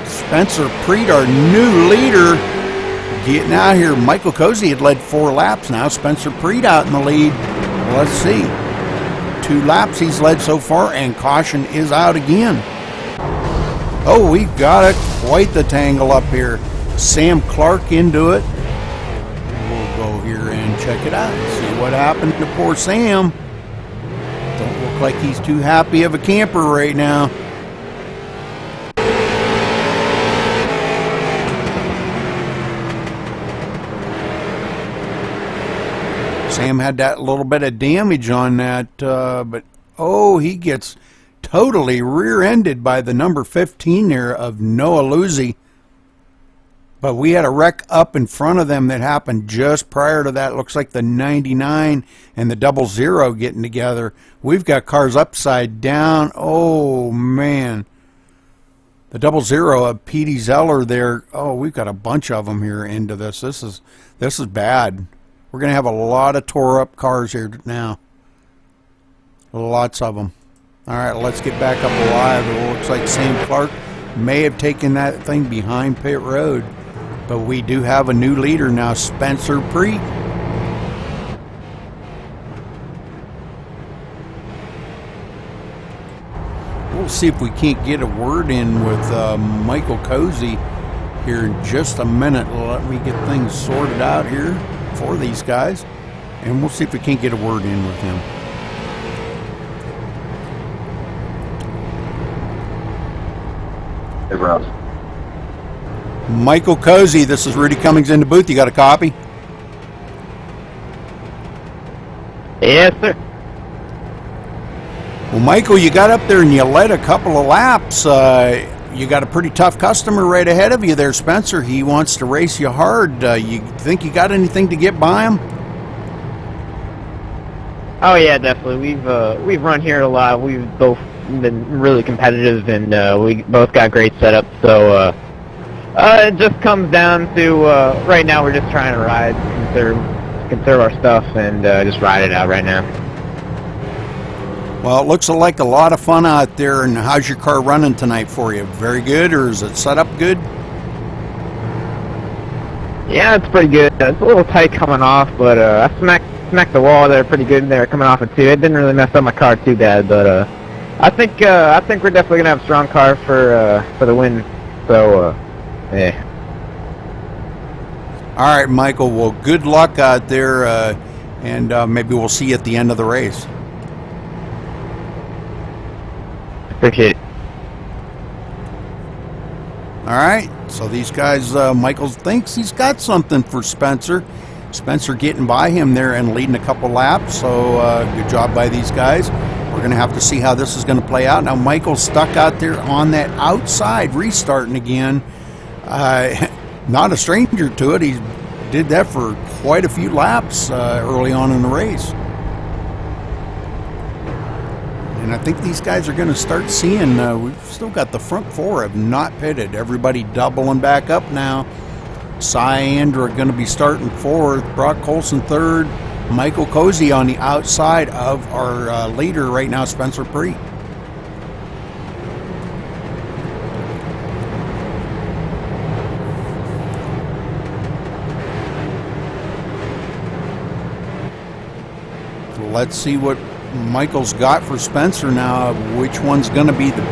Spencer Preet, our new leader, getting out here. Michael Cozy had led 4 laps now. Spencer Preet out in the lead. Let's see. 2 laps he's led so far, and caution is out again. Oh, we've got quite the tangle up here. Sam Clark into it. We'll go here and check it out and see what happened to poor Sam. Don't look like he's too happy of a camper right now. Sam had that little bit of damage on that, but oh, he gets totally rear-ended by the number 15 there of Noah Luzzi. But we had a wreck up in front of them that happened just prior to that. Looks like the 99 and the 00 getting together. We've got cars upside down. Oh, man. The 00 of Petey Zeller there. Oh, we've got a bunch of them here into this. This is bad. We're going to have a lot of tore up cars here now. Lots of them. All right, let's get back up alive. It looks like Sam Clark may have taken that thing behind pit road, but we do have a new leader now, Spencer Preet. We'll see if we can't get a word in with Michael Cozy here in just a minute. Let me get things sorted out here for these guys, and we'll see if we can't get a word in with him. Hey, Ross. Michael Cozy, this is Rudy Cummings in the booth. You got a copy? Yes, sir. Well, Michael, you got up there and you led a couple of laps. You got a pretty tough customer right ahead of you there, Spencer. He wants to race you hard. You think you got anything to get by him? Oh yeah, definitely. We've run here a lot. We've both been really competitive, and we both got great setup. So it just comes down to right now we're just trying to ride, conserve our stuff, and just ride it out right now. Well, it looks like a lot of fun out there. And how's your car running tonight for you? Very good, or is it set up good? Yeah, it's pretty good. It's a little tight coming off, but I smacked the wall there pretty good there coming off it too. It didn't really mess up my car too bad, but I think we're definitely gonna have a strong car for the win. So yeah. All right, Michael. Well, good luck out there, and maybe we'll see you at the end of the race. Appreciate it. All right, so these guys, Michael thinks he's got something for Spencer. Spencer getting by him there and leading a couple laps, so good job by these guys. We're going to have to see how this is going to play out. Now, Michael's stuck out there on that outside, restarting again. Not a stranger to it. He did that for quite a few laps early on in the race. And I think these guys are going to start seeing, we've still got the front four have not pitted. Everybody doubling back up now. Cy Andrew are going to be starting fourth. Brock Colson third. Michael Cozy on the outside of our leader right now, Spencer Preet. Let's see what Michael's got for Spencer now. Which one's going to be the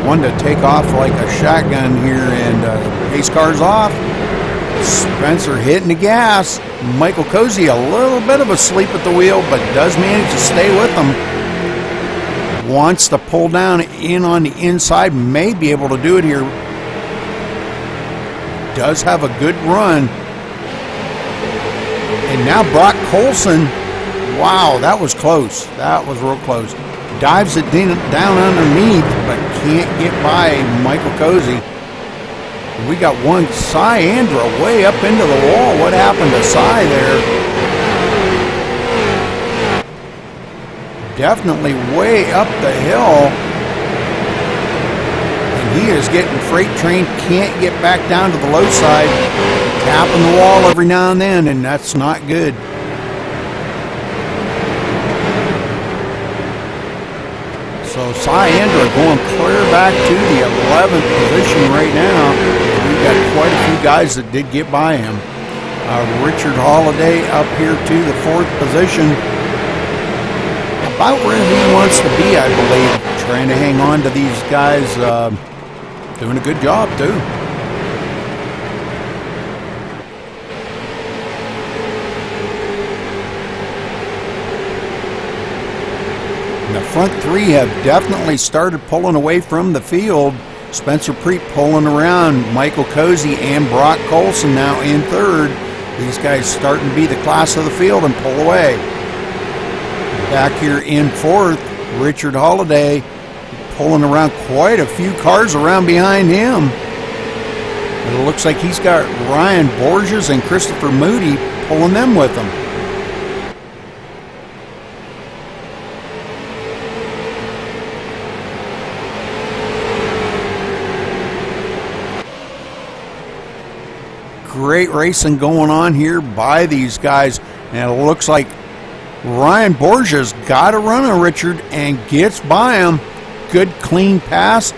one to take off like a shotgun here, and pace car's off. Spencer hitting the gas. Michael Cozy a little bit of a sleep at the wheel, but does manage to stay with him. Wants to pull down in on the inside, may be able to do it here. Does have a good run. And now Brock Colson. Wow, that was close. That was real close. Dives it down underneath, but can't get by Michael Cozy. We got one Cy Andrew way up into the wall. What happened to Cy there? Definitely way up the hill. And he is getting freight train. Can't get back down to the low side. Tapping the wall every now and then, and that's not good. So Cy Andrew going clear back to the 11th position right now. We've got quite a few guys that did get by him. Richard Holiday up here to the 4th position. About where he wants to be, I believe. Trying to hang on to these guys. Doing a good job, too. The front three have definitely started pulling away from the field. Spencer Preet pulling around. Michael Cozy and Brock Colson now in third. These guys starting to be the class of the field and pull away. Back here in fourth, Richard Holiday pulling around quite a few cars around behind him. It looks like he's got Ryan Borges and Christopher Moody pulling them with him. Great racing going on here by these guys, and it looks like Ryan Borges got a run on Richard and gets by him. Good clean pass.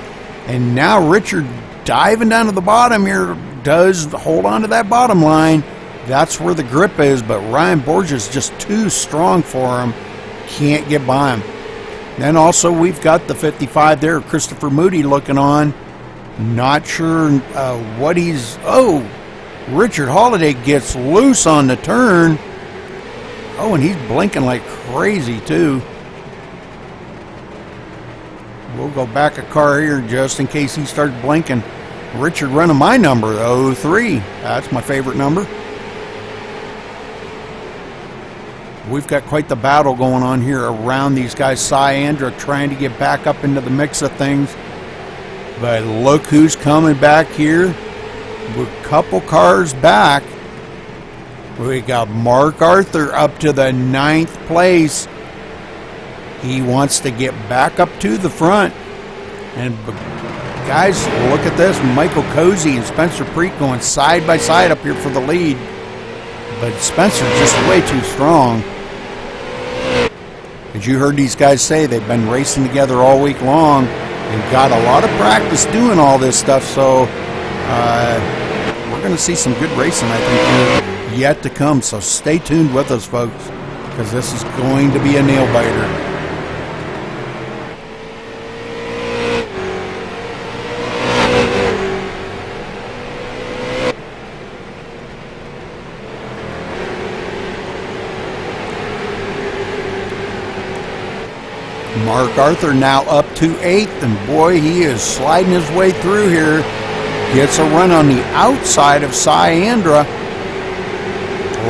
And now Richard diving down to the bottom here does hold on to that bottom line. That's where the grip is, but Ryan Borges just too strong for him. Can't get by him. Then also we've got the 55 there, Christopher Moody looking on. Not sure what he's... Oh, Richard Holiday gets loose on the turn. Oh, and he's blinking like crazy too. We'll go back a car here just in case he starts blinking. Richard running my number, 03. That's my favorite number. We've got quite the battle going on here around these guys. Syandra trying to get back up into the mix of things. But look who's coming back here. We're a couple cars back. We got Mark Arthur up to the 9th place. He wants to get back up to the front. And guys, look at this. Michael Cozy and Spencer Preet going side by side up here for the lead. But Spencer's just way too strong. As you heard these guys say, they've been racing together all week long and got a lot of practice doing all this stuff. So we're going to see some good racing, I think, yet to come. So stay tuned with us, folks, because this is going to be a nail biter. Mark Arthur now up to 8th, and boy, he is sliding his way through here. Gets a run on the outside of Syandra.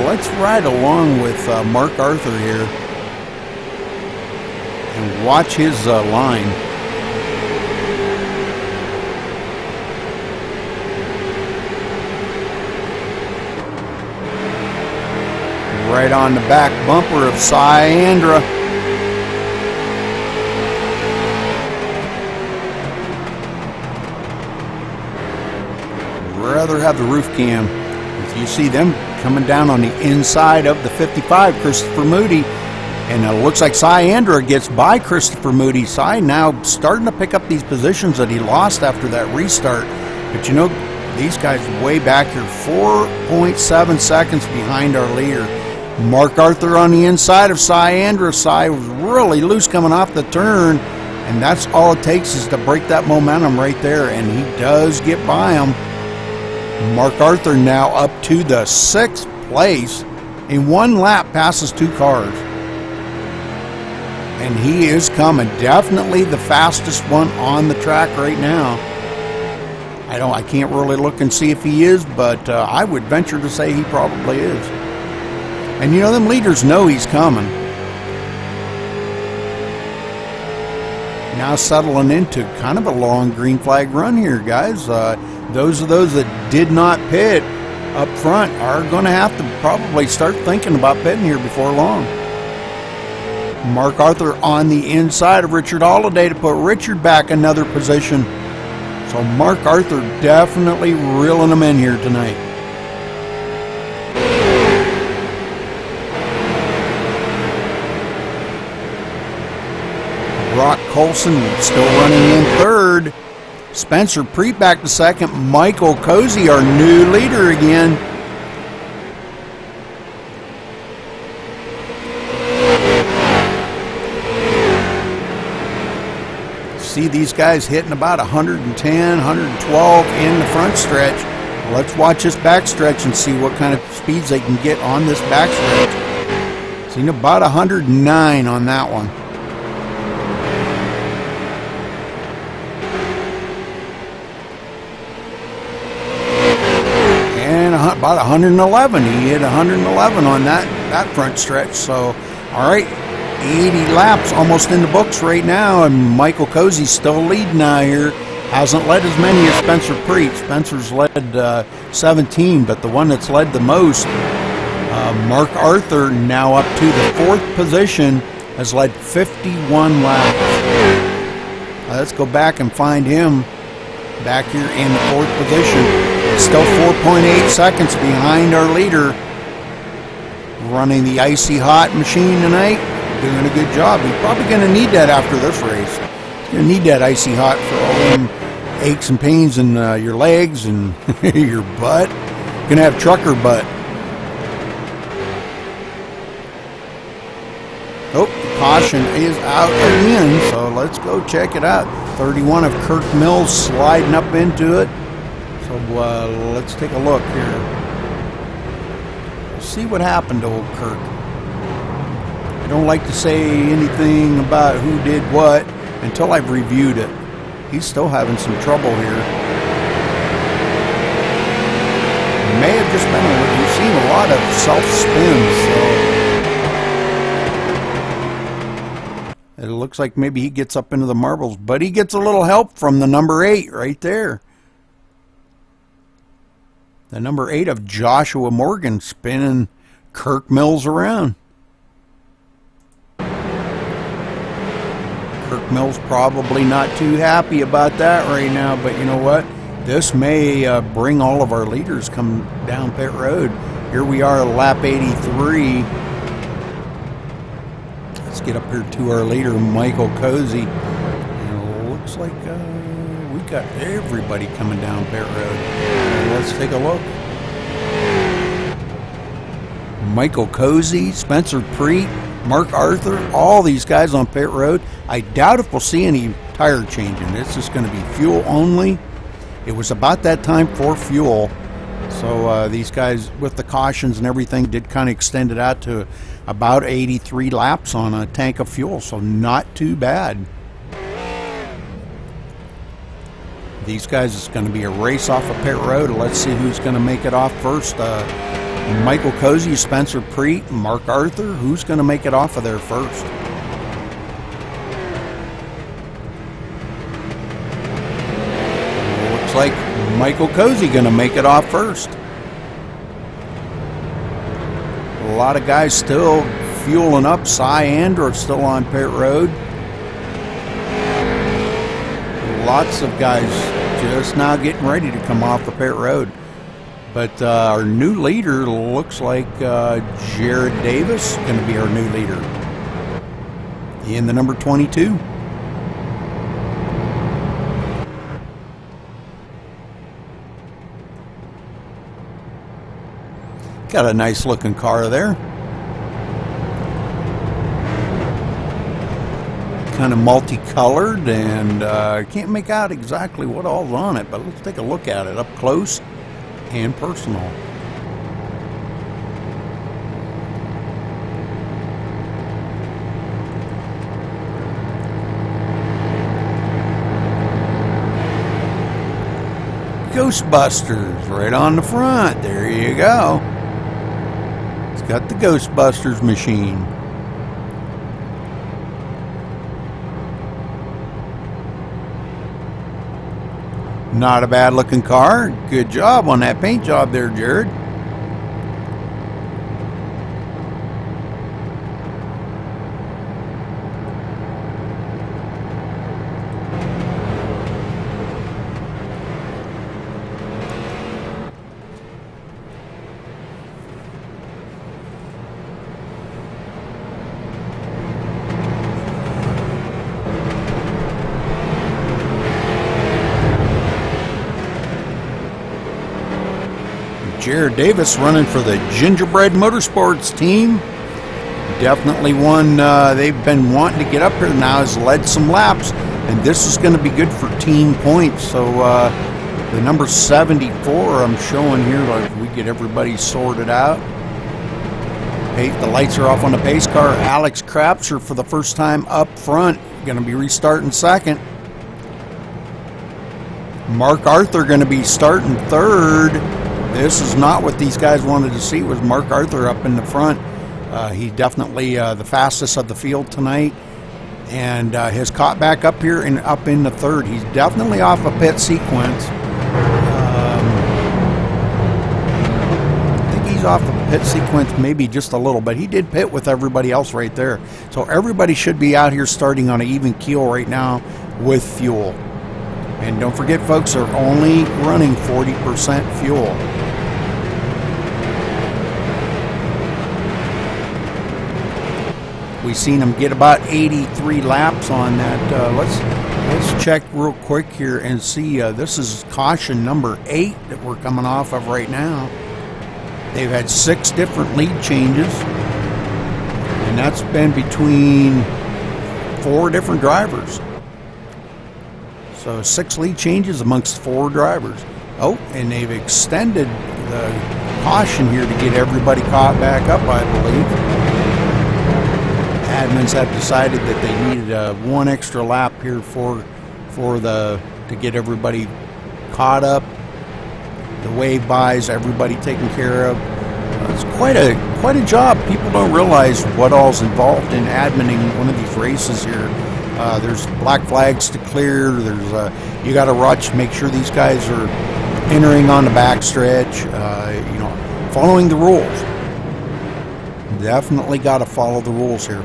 Let's ride along with Mark Arthur here and watch his line. Right on the back bumper of Syandra. Rather have the roof cam. If you see them coming down on the inside of the 55, Christopher Moody, and it looks like Syandra gets by Christopher Moody. Cy now starting to pick up these positions that he lost after that restart. But you know, these guys way back here, 4.7 seconds behind our leader. Mark Arthur on the inside of Syandra. Cy was really loose coming off the turn, and that's all it takes is to break that momentum right there, and he does get by him. Mark Arthur now up to the 6th place. In one lap passes 2 cars. And he is coming. Definitely the fastest one on the track right now. I can't really look and see if he is, but I would venture to say he probably is. And you know, them leaders know he's coming. Now settling into kind of a long green flag run here, guys. Those that did not pit up front are going to have to probably start thinking about pitting here before long. Mark Arthur on the inside of Richard Holiday to put Richard back another position. So Mark Arthur definitely reeling them in here tonight. Brock Colson still running in 3rd. Spencer Preet back to 2nd. Michael Cozy, our new leader again. See these guys hitting about 110, 112 in the front stretch. Let's watch this back stretch and see what kind of speeds they can get on this back stretch. Seen about 109 on that one. About 111. He hit 111 on that front stretch. So, all right, 80 laps almost in the books right now, and Michael Cozy's still leading now here. Hasn't led as many as Spencer Preet. Spencer's led 17, but the one that's led the most, Mark Arthur, now up to the 4th position, has led 51 laps. Let's go back and find him back here in the 4th position. Still 4.8 seconds behind our leader. Running the icy hot machine tonight. doing a good job. He's probably going to need that after this race. He's going to need that icy hot for all them aches and pains in your legs and your butt. Going to have trucker butt. Oh, caution is out again, so let's go check it out. 31 of Kirk Mills sliding up into it. So let's take a look here. See what happened to old Kirk. I don't like to say anything about who did what until I've reviewed it. He's still having some trouble here. May have just been, we've seen a lot of self-spins, so it looks like maybe he gets up into the marbles, but he gets a little help from the number 8 right there. The number 8 of Joshua Morgan spinning Kirk Mills around. Kirk Mills probably not too happy about that right now, but you know what? This may bring all of our leaders come down pit road. Here we are, lap 83. Let's get up here to our leader, Michael Cozy. And it looks like we got everybody coming down pit road. Let's take a look. Michael Cozy, Spencer Preet, Mark Arthur, all these guys on pit road. I doubt if we'll see any tire changing. It's just going to be fuel only. It was about that time for fuel. So these guys, with the cautions and everything, did kind of extend it out to about 83 laps on a tank of fuel. So not too bad. These guys, it's going to be a race off of pit road. Let's see who's going to make it off first. Michael Cozy, Spencer Preet, Mark Arthur. Who's going to make it off of there first? Looks like Michael Cozy going to make it off first. A lot of guys still fueling up. Cy Andrews still on pit road. Lots of guys just now getting ready to come off the pit road. But our new leader looks like Jared Davis going to be our new leader in the number 22. Got a nice looking car there. Kind of multicolored, and I can't make out exactly what all's on it, but let's take a look at it up close and personal. Ghostbusters right on the front. There you go. It's got the Ghostbusters machine. Not a bad looking car. Good job on that paint job there, Jared. Jared Davis running for the Gingerbread Motorsports team. Definitely one they've been wanting to get up here now, has led some laps, and this is going to be good for team points. So the number 74 I'm showing here, like we get everybody sorted out. The lights are off on the pace car. Alex Crapser for the first time up front, going to be restarting second. Mark Arthur going to be starting third. This is not what these guys wanted to see, was Mark Arthur up in the front. He definitely the fastest of the field tonight, and has caught back up here and up in the third. He's definitely off a pit sequence. I think he's off the pit sequence maybe just a little, but he did pit with everybody else right there. So everybody should be out here starting on an even keel right now with fuel. And don't forget, folks, they're only running 40% fuel. We seen him get about 83 laps on that. Let's check real quick here and see. This is caution number 8 that we're coming off of right now. They've had 6 different lead changes, and that's been between 4 different drivers. So 6 lead changes amongst 4 drivers. Oh, and they've extended the caution here to get everybody caught back up, I believe. Admins have decided that they needed 1 extra lap here to get everybody caught up. The wave bys, everybody taken care of. It's quite a job. People don't realize what all's involved in adminning one of these races here. There's black flags to clear. There's you got to watch, make sure these guys are entering on the backstretch. Following the rules. Definitely got to follow the rules here.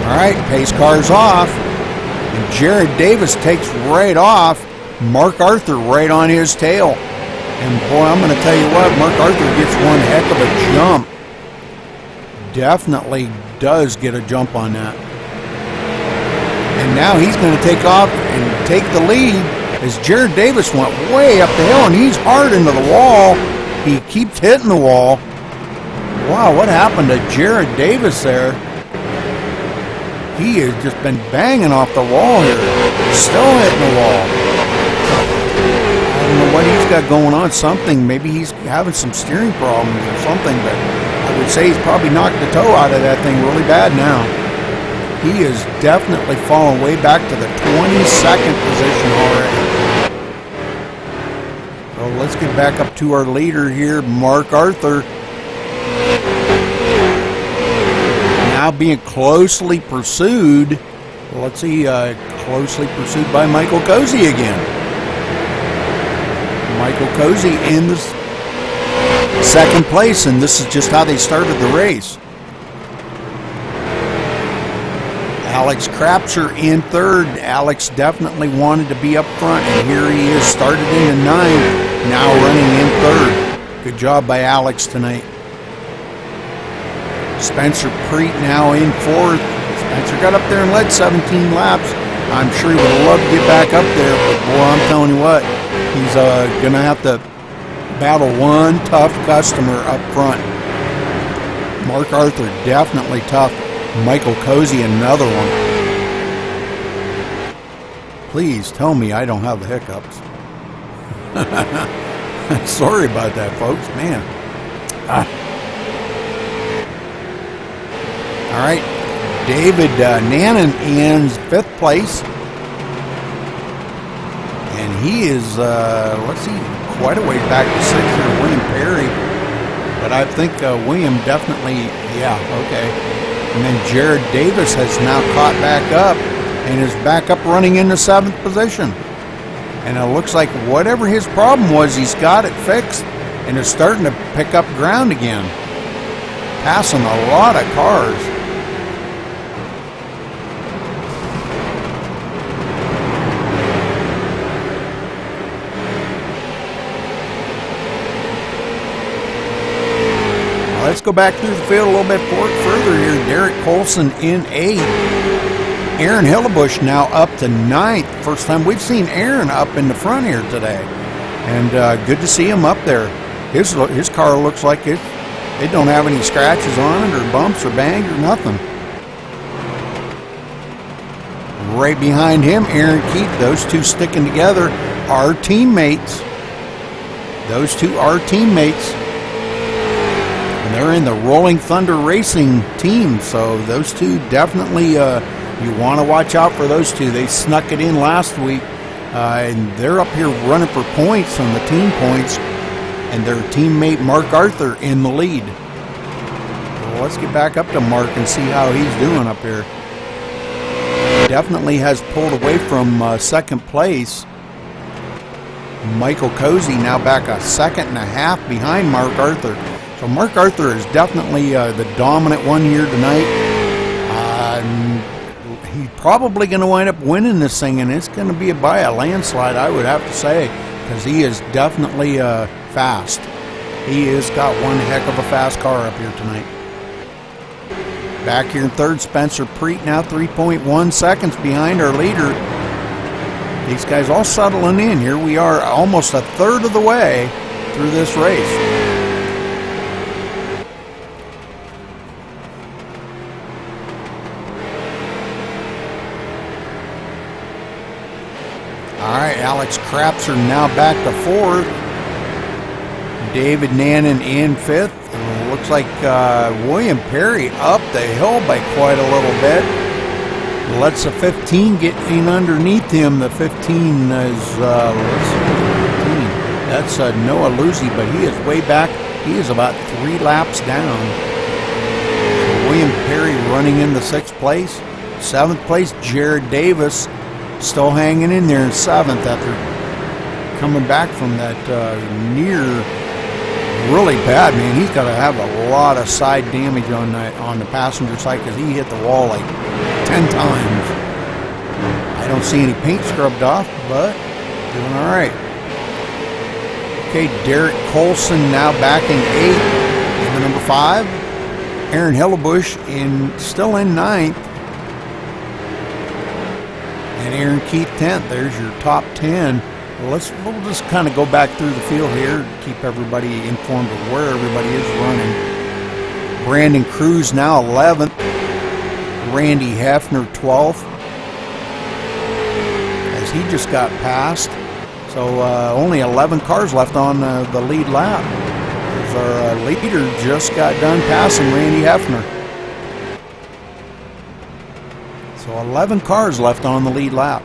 All right, pace car's off, and Jared Davis takes right off. Mark Arthur right on his tail. And boy, I'm going to tell you what, Mark Arthur gets one heck of a jump. Definitely does get a jump on that. And now he's going to take off and take the lead as Jared Davis went way up the hill, and he's hard into the wall. He keeps hitting the wall. Wow, what happened to Jared Davis there? He has just been banging off the wall here. Still hitting the wall. I don't know what he's got going on. Something, maybe he's having some steering problems or something, but I would say he's probably knocked the toe out of that thing really bad now. He is definitely fallen way back to the 22nd position already. So let's get back up to our leader here, Mark Arthur. Now being closely pursued. Let's see, closely pursued by Michael Cozy again. Michael Cozy in the second place, and this is just how they started the race. Alex Crapser in third. Alex definitely wanted to be up front, and here he is, started in the 9th, now running in third. Good job by Alex tonight. Spencer Preet now in 4th. Spencer got up there and led 17 laps. I'm sure he would love to get back up there, but boy, I'm telling you what, he's going to have to battle one tough customer up front. Mark Arthur, definitely tough. Michael Cozy, another one. Please tell me I don't have the hiccups. Sorry about that, folks. Man. All right, David Nannon in 5th place. And he is, let's see, quite a way back to 6th here, William Perry. But I think William definitely, yeah, okay. And then Jared Davis has now caught back up and is back up running in the 7th position. And it looks like whatever his problem was, he's got it fixed and is starting to pick up ground again. Passing a lot of cars. Let's go back through the field a little bit further here. Derek Colson in 8th. Aaron Hillebush now up to 9th. First time we've seen Aaron up in the front here today. And good to see him up there. His car looks like it don't have any scratches on it or bumps or bangs or nothing. Right behind him, Aaron Keith. Those two sticking together are teammates. Those two are teammates. And they're in the Rolling Thunder Racing team, so those two definitely, you want to watch out for those two. They snuck it in last week, and they're up here running for points on the team points, and their teammate Mark Arthur in the lead. Well, let's get back up to Mark and see how he's doing up here. Definitely has pulled away from 2nd place. Michael Cozy now back a 2.5 seconds behind Mark Arthur. So Mark Arthur is definitely the dominant one here tonight. He's probably going to wind up winning this thing, and it's going to be by a landslide, I would have to say, because he is definitely fast. He has got one heck of a fast car up here tonight. Back here in third, Spencer Preet now 3.1 seconds behind our leader. These guys all settling in. Here we are almost a third of the way through this race. All right, Alex Krapser now back to fourth. David Nannon in fifth. And it looks like William Perry up the hill by quite a little bit. Lets the 15 get in underneath him. The 15 is, let's see, 15. That's Noah Luzzi, but he is way back. He is about 3 laps down. So William Perry running in the 6th place. 7th place, Jared Davis still hanging in there in 7th after coming back from that near really bad, man. He's got to have a lot of side damage on the passenger side because he hit the wall like 10 times. I don't see any paint scrubbed off, but doing all right. Okay, Derek Colson now back in 8th. In the number 5. Aaron Hillebush still in 9th. And Aaron Keith 10th. There's your top 10. We'll just kind of go back through the field here to keep everybody informed of where everybody is running. Brandon Cruz now 11th. Randy Hefner 12th. As he just got passed. So only 11 cars left on the lead lap. As our leader just got done passing Randy Hefner. So 11 cars left on the lead lap.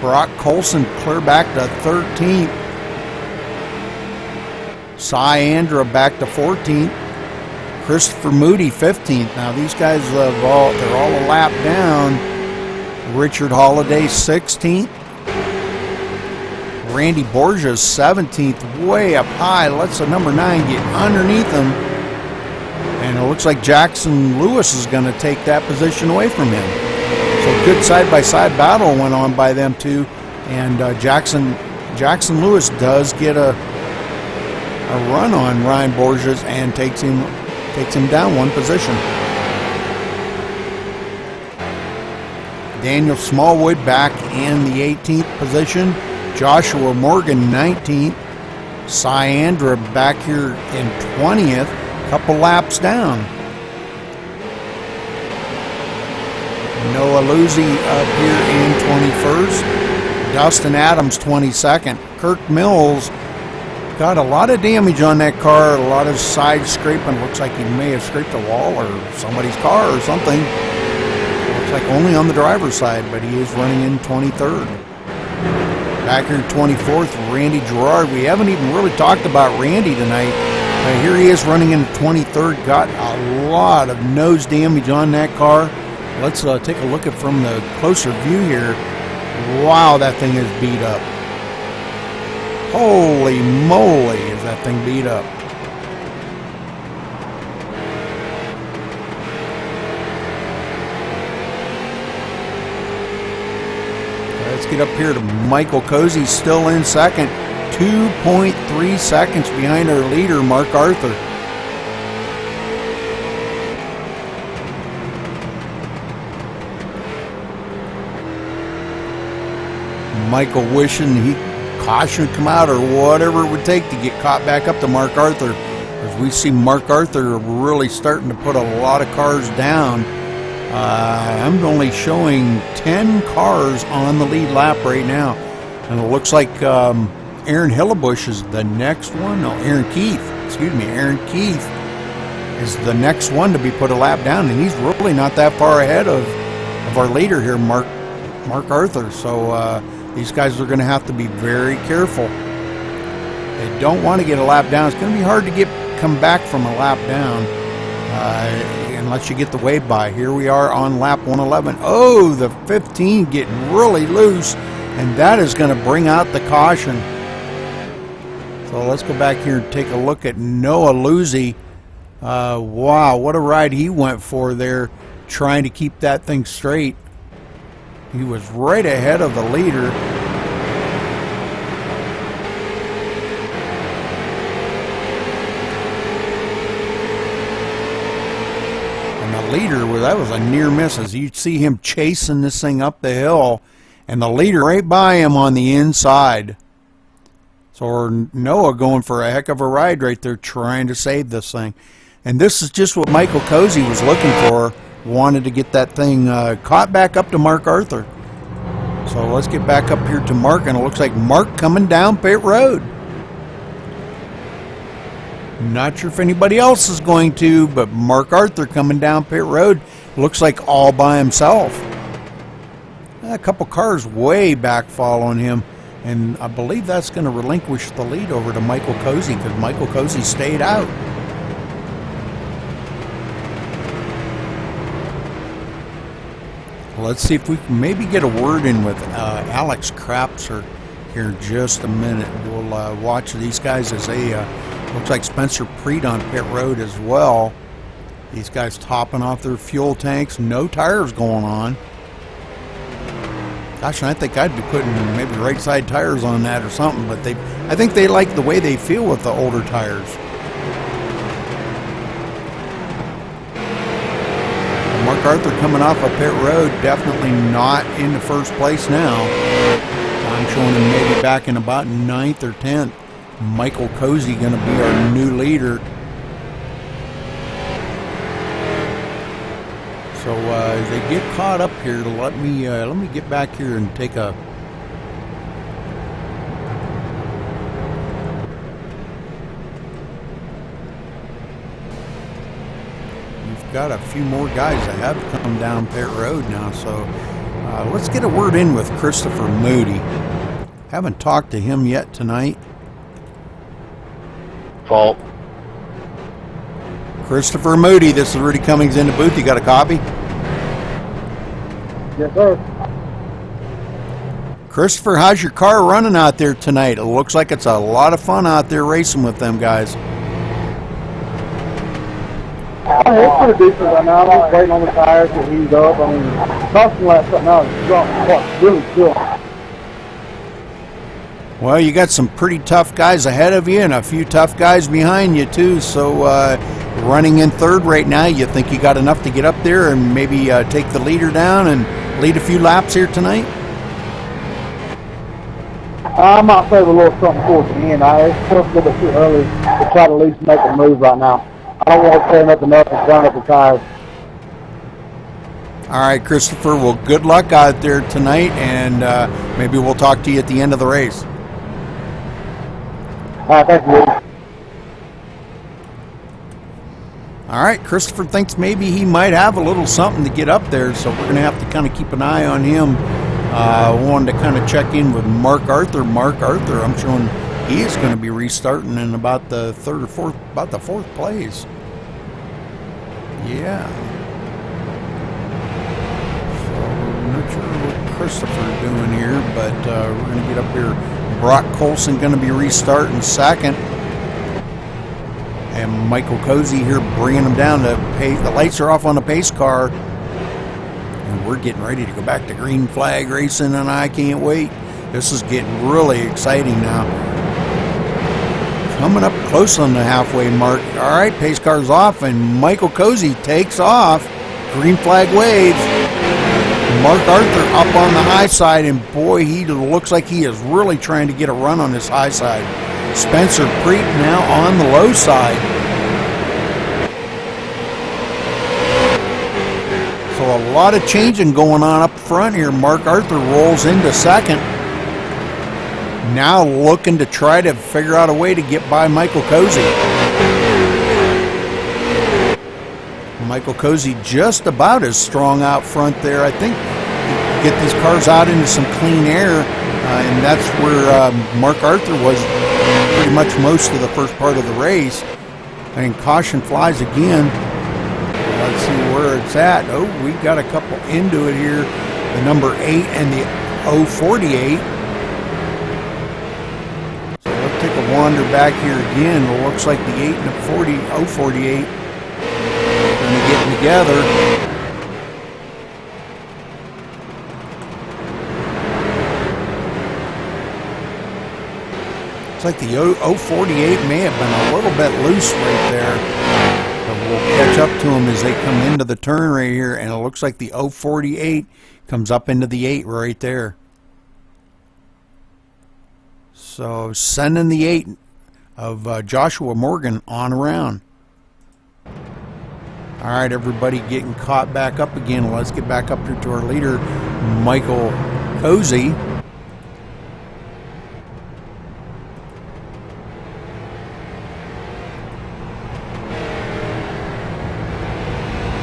Brock Colson clear back to 13th. Cy Andra back to 14th. Christopher Moody 15th. Now these guys they're all a lap down. Richard Holiday 16th. Randy Borges 17th, way up high. Lets the number 9 get underneath him. And it looks like Jackson Lewis is going to take that position away from him. So good side-by-side battle went on by them two. And Jackson Lewis does get a run on Ryan Borges and takes him down 1 position. Daniel Smallwood back in the 18th position. Joshua Morgan 19th. Cy Andra back here in 20th. Couple laps down. Noah Luzzi up here in 21st. Dustin Adams 22nd. Kirk Mills got a lot of damage on that car. A lot of side scraping. Looks like he may have scraped a wall or somebody's car or something. Looks like only on the driver's side, but he is running in 23rd. Back here in 24th, Randy Gerard. We haven't even really talked about Randy tonight. Here he is running in 23rd. Got a lot of nose damage on that car. Let's take a look at from the closer view here. Wow, that thing is beat up. Holy moly, is that thing beat up. Let's get up here to Michael Cozy, still in second. 2.3 seconds behind our leader, Mark Arthur. Michael wishing caution would come out or whatever it would take to get caught back up to Mark Arthur. As we see Mark Arthur really starting to put a lot of cars down. I'm only showing 10 cars on the lead lap right now. And it looks like Aaron Hillebush is the next one. No, Aaron Keith is the next one to be put a lap down. And he's really not that far ahead of our leader here, Mark Arthur. So these guys are going to have to be very careful. They don't want to get a lap down. It's going to be hard to come back from a lap down unless you get the wave by. Here we are on lap 111. Oh, the 15 getting really loose, and that is going to bring out the caution. So let's go back here and take a look at Noah Luzzi. Wow, what a ride he went for there, trying to keep that thing straight. He was right ahead of the leader. leader, well, that was a near miss. As you see him chasing this thing up the hill, and the leader right by him on the inside. So Noah going for a heck of a ride right there, trying to save this thing. And this is just what Michael Cozy was looking for. Wanted to get that thing caught back up to Mark Arthur. So let's get back up here to Mark, and it looks like Mark coming down pit road. Not sure if anybody else is going to, but Mark Arthur coming down pit road looks like all by himself. A couple cars way back following him, and I believe that's going to relinquish the lead over to Michael Cozy because Michael Cozy stayed out. Let's see if we can maybe get a word in with Alex Krapser here in just a minute. We'll watch these guys as they, looks like Spencer Preet on pit road as well. These guys topping off their fuel tanks, no tires going on. Gosh, I think I'd be putting maybe right side tires on that or something, but I think they like the way they feel with the older tires. Mark Arthur coming off a pit road, definitely not in the first place now. I'm showing him maybe back in about 9th or 10th. Michael Cozy going to be our new leader. So as they get caught up here, let me get back here and take a. Got a few more guys that have come down pit road now, so let's get a word in with Christopher Moody. Haven't talked to him yet tonight. Fault. Christopher Moody, this is Rudy Cummings in the booth. You got a copy? Yes, sir. Christopher, how's your car running out there tonight? It looks like it's a lot of fun out there racing with them guys. It's pretty decent right now. I'm just waiting on the tires to heat up. I mean, caution last right now is dropping really good. Well, you got some pretty tough guys ahead of you and a few tough guys behind you too. So running in third right now, you think you got enough to get up there and maybe take the leader down and lead a few laps here tonight? I might save a little something towards the end. It's just a little bit too early to try to at least make a move right now. I don't want to tear nothing up and burn up the tires. All right, Christopher. Well, good luck out there tonight, and maybe we'll talk to you at the end of the race. All right, thank you. All right, Christopher thinks maybe he might have a little something to get up there, so we're going to have to kind of keep an eye on him. Wanted to kind of check in with Mark Arthur. Mark Arthur, I'm showing he is going to be restarting in about the third or fourth, about the fourth place. Yeah. So I'm not sure what Christopher's doing here, but we're going to get up here. Brock Colson going to be restarting second. And Michael Cozy here bringing him down to pace. The lights are off on the pace car. And we're getting ready to go back to green flag racing, and I can't wait. This is getting really exciting now. Coming up close on the halfway mark. All right, pace car's off, and Michael Cozy takes off. Green flag waves. Mark Arthur up on the high side, and boy, he looks like he is really trying to get a run on this high side. Spencer Preet now on the low side. So a lot of changing going on up front here. Mark Arthur rolls into second. Now looking to try to figure out a way to get by Michael Cozy. Michael Cozy just about as strong out front there. I think get these cars out into some clean air, and that's where Mark Arthur was pretty much most of the first part of the race. And caution flies again. Let's see where it's at. Oh, we got a couple into it here. The number 8 and the 048. So let's take a wander back here again. It looks like the 8 and the 048 going to get together. It's like the 048 may have been a little bit loose right there. we'll catch up to them as they come into the turn right here, and it looks like the 048 comes up into the 8 right there. So sending the 8 of Joshua Morgan on around. All right, everybody getting caught back up again. Let's get back up here to our leader, Michael Cozy.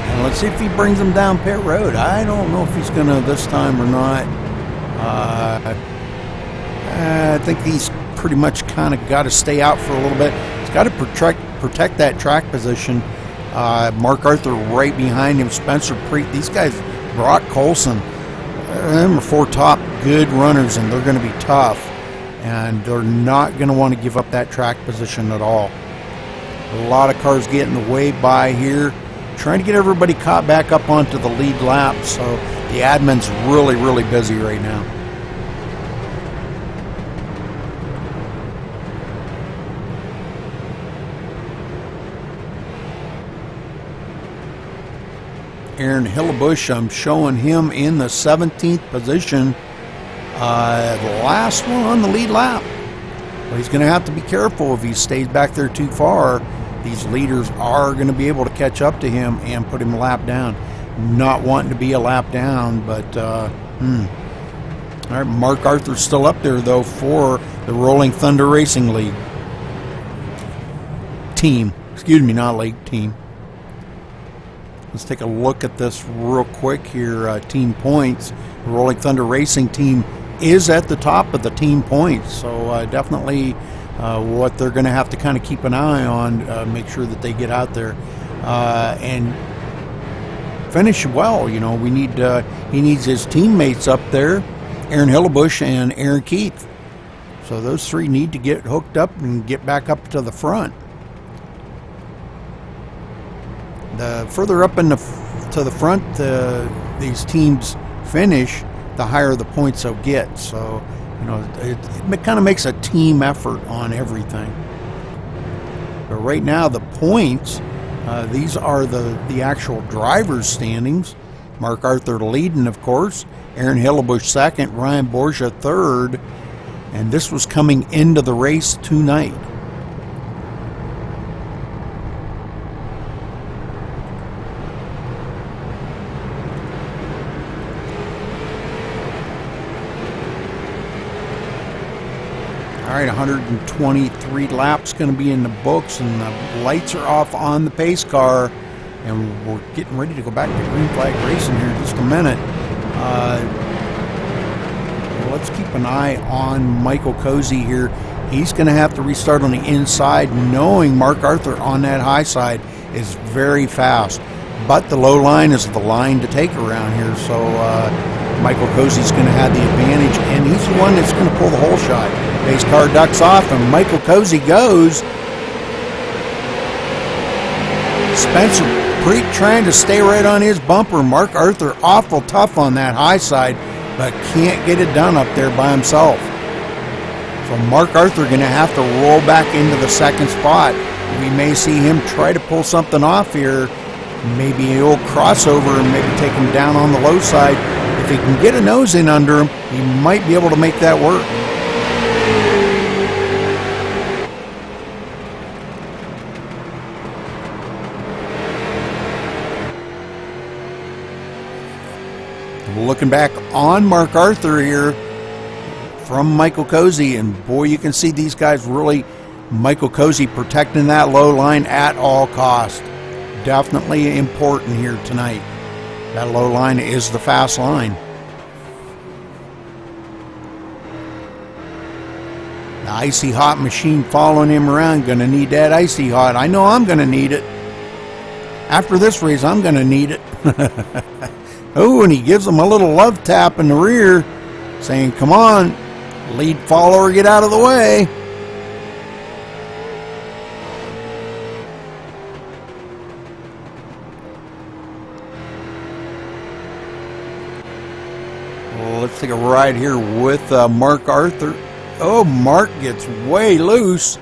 And let's see if he brings them down pit road. I don't know if he's going to this time or not. I think he's pretty much kind of got to stay out for a little bit. He's got to protect that track position. Mark Arthur right behind him, Spencer Preet. These guys, Brock Colson, them are 4 top good runners, and they're going to be tough. And they're not going to want to give up that track position at all. A lot of cars getting the way by here, trying to get everybody caught back up onto the lead lap. So the admin's really, really busy right now. Aaron Hillebush, I'm showing him in the 17th position. The last one on the lead lap. But he's going to have to be careful if he stays back there too far. These leaders are going to be able to catch up to him and put him a lap down. Not wanting to be a lap down, but all right, Mark Arthur's still up there, though, for the Rolling Thunder Racing League. Team. Excuse me, not league, team. Let's take a look at this real quick here. Team points. The Rolling Thunder Racing Team is at the top of the team points. So definitely what they're going to have to kind of keep an eye on, make sure that they get out there and finish well. You know, we need he needs his teammates up there, Aaron Hillebush and Aaron Keith. So those 3 need to get hooked up and get back up to the front. The further up to the front these teams finish, the higher the points they'll get. So, you know, it kind of makes a team effort on everything. But right now, the points, these are the actual drivers' standings. Mark Arthur leading, of course. Aaron Hillebush second. Ryan Borgia third. And this was coming into the race tonight. All right, 123 laps going to be in the books, and the lights are off on the pace car, and we're getting ready to go back to green flag racing here in just a minute. Let's keep an eye on Michael Cozy here. He's going to have to restart on the inside, knowing Mark Arthur on that high side is very fast. But the low line is the line to take around here, so Michael Cozy's going to have the advantage, and he's the one that's going to pull the whole shot. Pace car ducks off, and Michael Cozy goes. Spencer Preet trying to stay right on his bumper. Mark Arthur awful tough on that high side, but can't get it done up there by himself. So Mark Arthur going to have to roll back into the second spot. We may see him try to pull something off here. Maybe an old crossover and maybe take him down on the low side. If he can get a nose in under him, he might be able to make that work. Looking back on Mark Arthur here from Michael Cozy, and boy, you can see these guys really, Michael Cozy protecting that low line at all cost. Definitely important here tonight. That low line is the fast line. The icy hot machine following him around, gonna need that icy hot. I know I'm gonna need it. After this race, I'm gonna need it. Oh, and he gives him a little love tap in the rear, saying, come on, lead follower, get out of the way. Well, let's take a ride here with Mark Arthur. Oh, Mark gets way loose.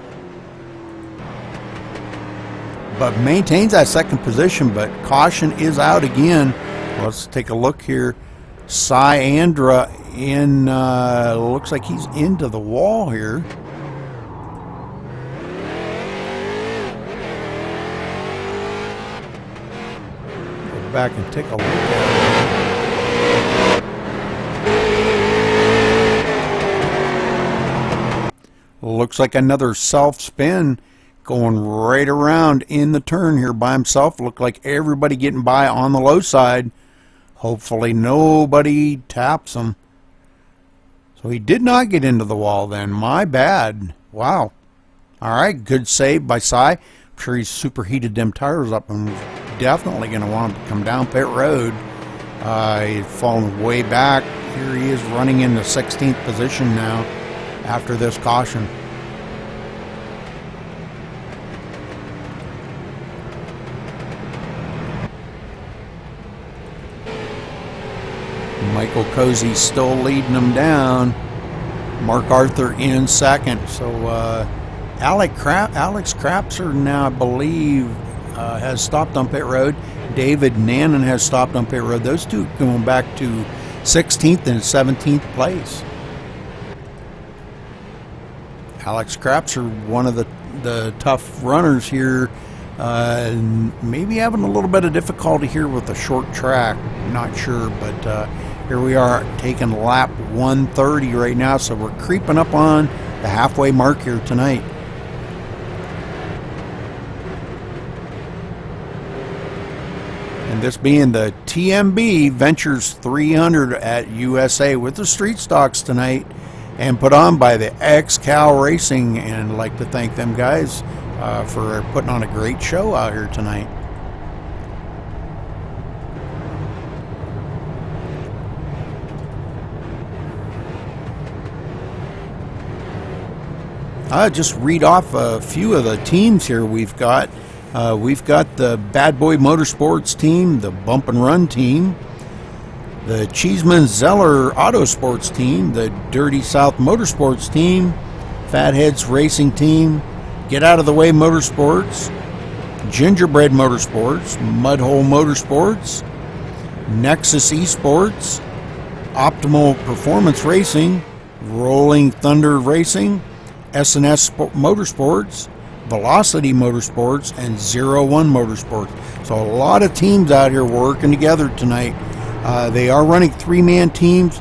but maintains that second position, but caution is out again. Let's take a look here. Andra in, looks like he's into the wall here. Go back and take a look at it. Looks like another self-spin going right around in the turn here by himself. Looked like everybody getting by on the low side. Hopefully nobody taps him. So he did not get into the wall then. My bad. Wow. All right, good save by Cy. I'm sure he's superheated them tires up and definitely going to want to come down pit road. He's fallen way back. Here he is running in the 16th position now after this caution. Michael Cozy's still leading them down. Mark Arthur in second. So Alex Crapser now, I believe, has stopped on pit road. David Nannon has stopped on pit road. Those two going back to 16th and 17th place. Alex Crapser, one of the tough runners here, maybe having a little bit of difficulty here with the short track. Not sure, but here we are taking lap 130 right now, so we're creeping up on the halfway mark here tonight. And this being the TMB Ventures 300 at USA with the street stocks tonight, and put on by the X-Cal Racing, and I'd like to thank them guys for putting on a great show out here tonight. I'll just read off a few of the teams here we've got. We've got the Bad Boy Motorsports team, the Bump and Run team, the Cheeseman Zeller Autosports team, the Dirty South Motorsports team, Fatheads Racing team, Get Out of the Way Motorsports, Gingerbread Motorsports, Mudhole Motorsports, Nexus Esports, Optimal Performance Racing, Rolling Thunder Racing, S&S Motorsports, Velocity Motorsports, and 01 Motorsports. So a lot of teams out here working together tonight. They are running three-man teams.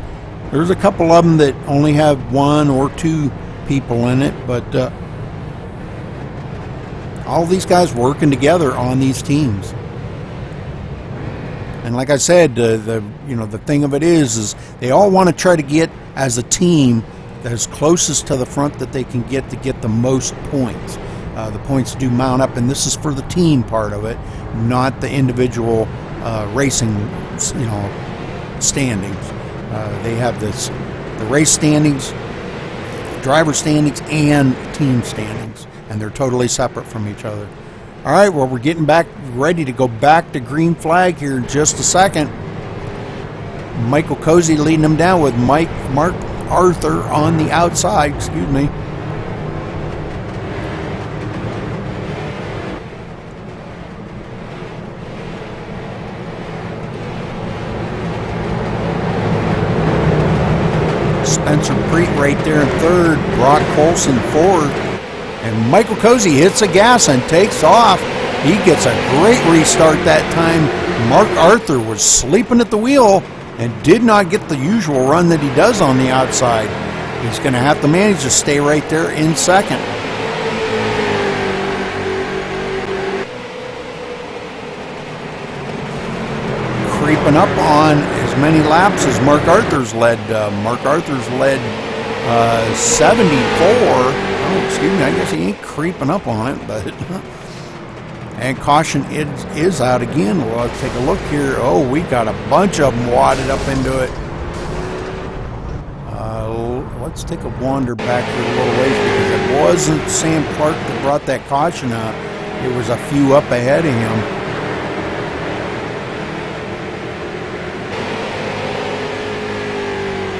There's a couple of them that only have one or two people in it, but all these guys working together on these teams. And like I said, the thing of it is they all want to try to get as a team as closest to the front that they can get to get the most points. The points do mount up, and this is for the team part of it, not the individual racing, standings. They have the race standings, driver standings, and team standings, and they're totally separate from each other. All right, well, we're getting back ready to go back to green flag here in just a second. Michael Cozy leading them down with Mark Arthur on the outside, excuse me. Spencer Preet right there in third, Brock Colson fourth, and Michael Cozy hits the gas and takes off. He gets a great restart that time. Mark Arthur was sleeping at the wheel and did not get the usual run that he does on the outside. He's going to have to manage to stay right there in second. Creeping up on as many laps as Mark Arthur's led. Mark Arthur's led 74. Oh, excuse me, I guess he ain't creeping up on it, but... And caution is out again. Well, let's take a look here. Oh, we got a bunch of them wadded up into it. Let's take a wander back here a little ways, because it wasn't Sam Clark that brought that caution out. It was a few up ahead of him.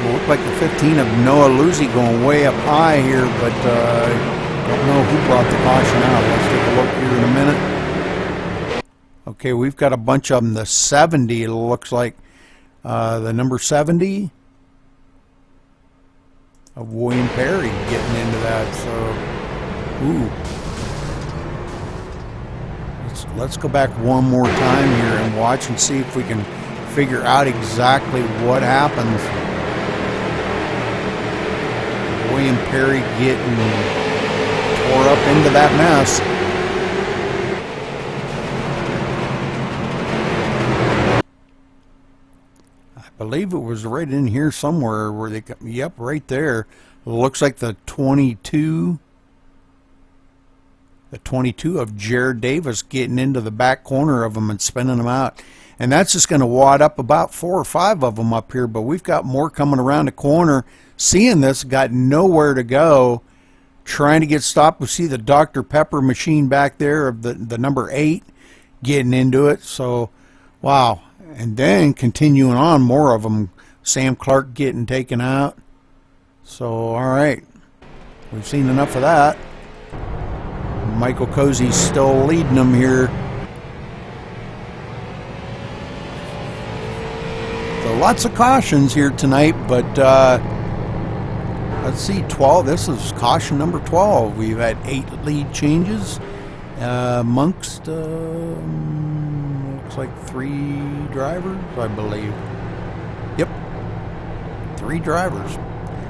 It looked like the 15 of Noah Luzzi going way up high here, but don't know who brought the caution out. Let's take a look here in a minute. Okay, we've got a bunch of them. The 70, it looks like the number 70 of William Perry getting into that. So, ooh. Let's go back one more time here and watch and see if we can figure out exactly what happens. William Perry getting tore up into that mess. I believe it was right in here somewhere where they, yep, right there. It looks like the 22. The 22 of Jared Davis getting into the back corner of them and spinning them out. And that's just going to wad up about 4 or 5 of them up here. But we've got more coming around the corner. Seeing this, got nowhere to go. Trying to get stopped. We see the Dr. Pepper machine back there of the number 8 getting into it. So, wow. And then continuing on, more of them. Sam Clark getting taken out. So, all right. We've seen enough of that. Michael Cozy's still leading them here. So lots of cautions here tonight, but let's see, 12. This is caution number 12. We've had 8 lead changes amongst looks like 3 drivers, I believe. Yep, 3 drivers.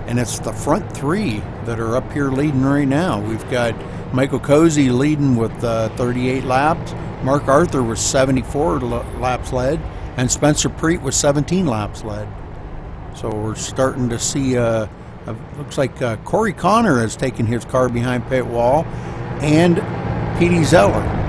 And it's the front 3 that are up here leading right now. We've got Michael Cozy leading with 38 laps. Mark Arthur was 74 laps led. And Spencer Preet was 17 laps led. So we're starting to see, looks like Corey Connor has taken his car behind pit wall. And Petey Zeller.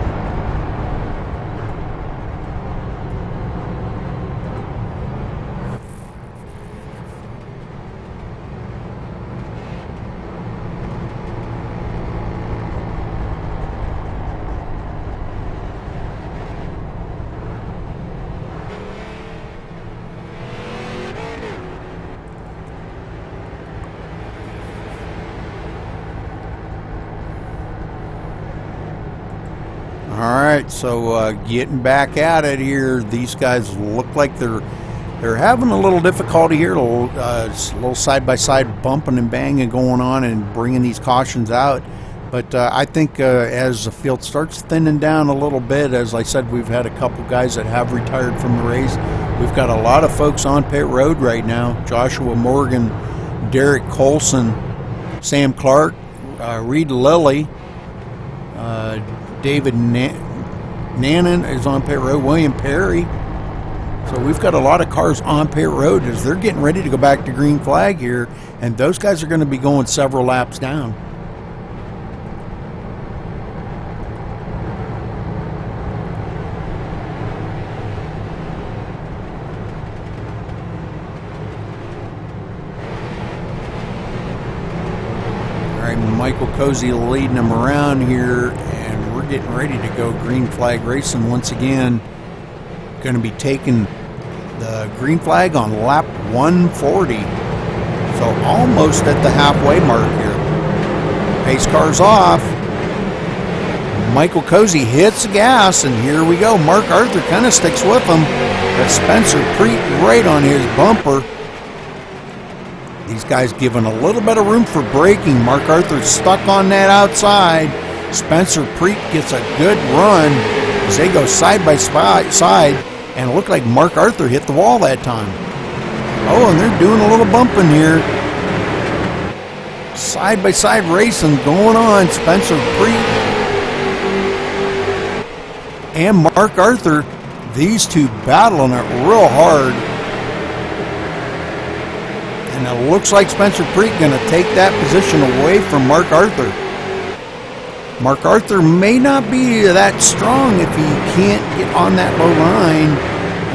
Alright, so getting back at it here. These guys look like they're having a little difficulty here. A little side-by-side bumping and banging going on and bringing these cautions out. But I think as the field starts thinning down a little bit, as I said, we've had a couple guys that have retired from the race. We've got a lot of folks on pit road right now. Joshua Morgan, Derek Colson, Sam Clark, Reed Lilly, David Nannon is on pit road, William Perry. So we've got a lot of cars on pit road as they're getting ready to go back to green flag here, and those guys are going to be going several laps down. All right, Michael Cozy leading them around here, and we're getting ready to go green flag racing once again. Going to be taking the green flag on lap 140. So almost at the halfway mark here. Pace car's off. Michael Cozy hits the gas, and here we go. Mark Arthur kind of sticks with him. But Spencer Preet right on his bumper. These guys giving a little bit of room for braking. Mark Arthur's stuck on that outside. Spencer Preet gets a good run as they go side by side, and it looked like Mark Arthur hit the wall that time. Oh, and they're doing a little bumping here. Side by side racing going on. Spencer Preet and Mark Arthur, these two battling it real hard. And it looks like Spencer Preet going to take that position away from Mark Arthur. Mark Arthur may not be that strong if he can't get on that low line.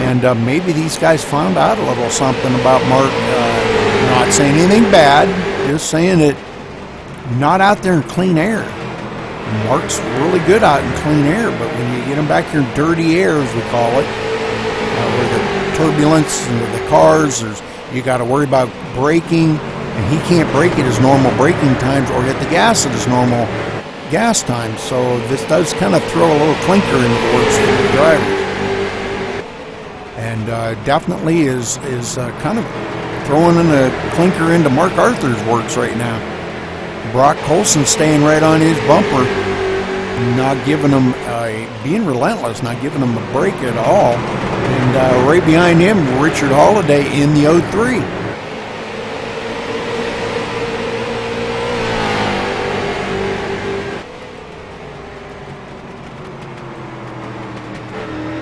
And maybe these guys found out a little something about Mark. Not saying anything bad, just saying it. Not out there in clean air. Mark's really good out in clean air, but when you get him back here in dirty air, as we call it, with the turbulence and with the cars, you got to worry about braking, and he can't brake at his normal braking times or hit the gas at his normal gas time, so this does kind of throw a little clinker into the works for the drivers. And definitely is kind of throwing in a clinker into Mark Arthur's works right now. Brock Colson staying right on his bumper, not giving him, being relentless, not giving him a break at all. And right behind him, Richard Holiday in the 03.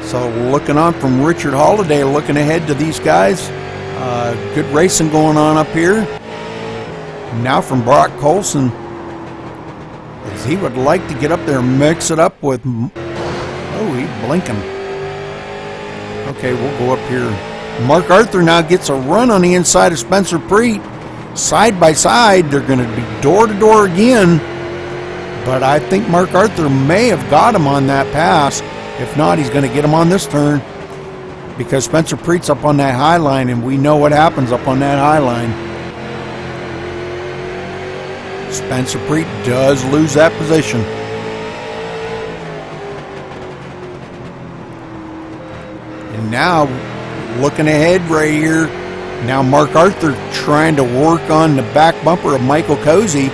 So looking on from Richard Holiday, looking ahead to these guys. Good racing going on up here. Now from Brock Colson, as he would like to get up there and mix it up with, oh, he's blinking. Okay, we'll go up here. Mark Arthur now gets a run on the inside of Spencer Preet. Side by side, they're going to be door to door again. But I think Mark Arthur may have got him on that pass. If not, he's going to get him on this turn, because Spencer Preet's up on that high line, and we know what happens up on that high line. Spencer Preet does lose that position. And now, looking ahead right here, now Mark Arthur trying to work on the back bumper of Michael Cozy.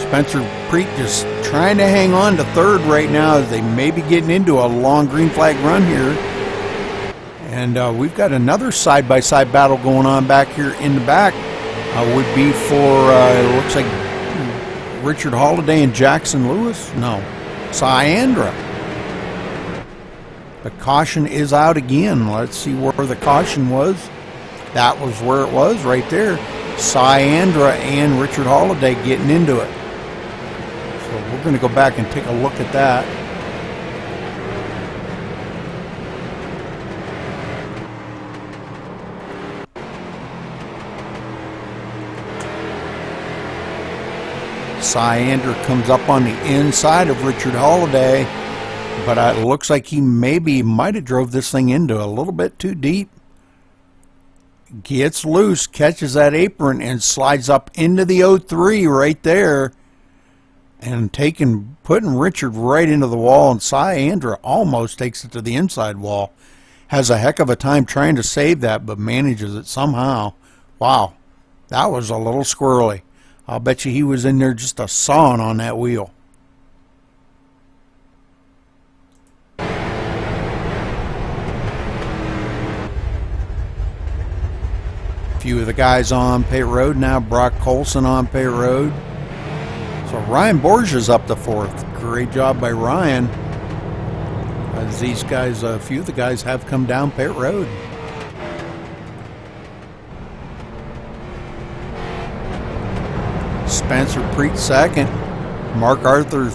Spencer Preet just trying to hang on to third right now as they may be getting into a long green flag run here. And we've got another side-by-side battle going on back here in the back. Would be for, it looks like Richard Holiday and Jackson Lewis. No, Syandra. The caution is out again. Let's see where the caution was. That was where it was, right there. Syandra and Richard Holiday getting into it. So we're going to go back and take a look at that. Syandra comes up on the inside of Richard Holiday, but it looks like he might have drove this thing into a little bit too deep. Gets loose, catches that apron, and slides up into the 03 right there. And putting Richard right into the wall, and Syandra almost takes it to the inside wall. Has a heck of a time trying to save that, but manages it somehow. Wow, that was a little squirrely. I'll bet you he was in there just a sawing on that wheel. A few of the guys on pit road now. Brock Colson on pit road. So Ryan Borgia's up to fourth. Great job by Ryan. As these guys, a few of the guys have come down pit road. Spencer Preet second. Mark Arthur,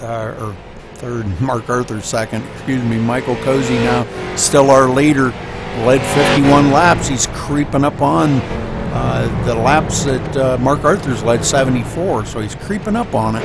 or third. Mark Arthur second. Excuse me. Michael Cozy now still our leader. Led 51 laps. He's creeping up on the laps that Mark Arthur's led 74, so he's creeping up on it.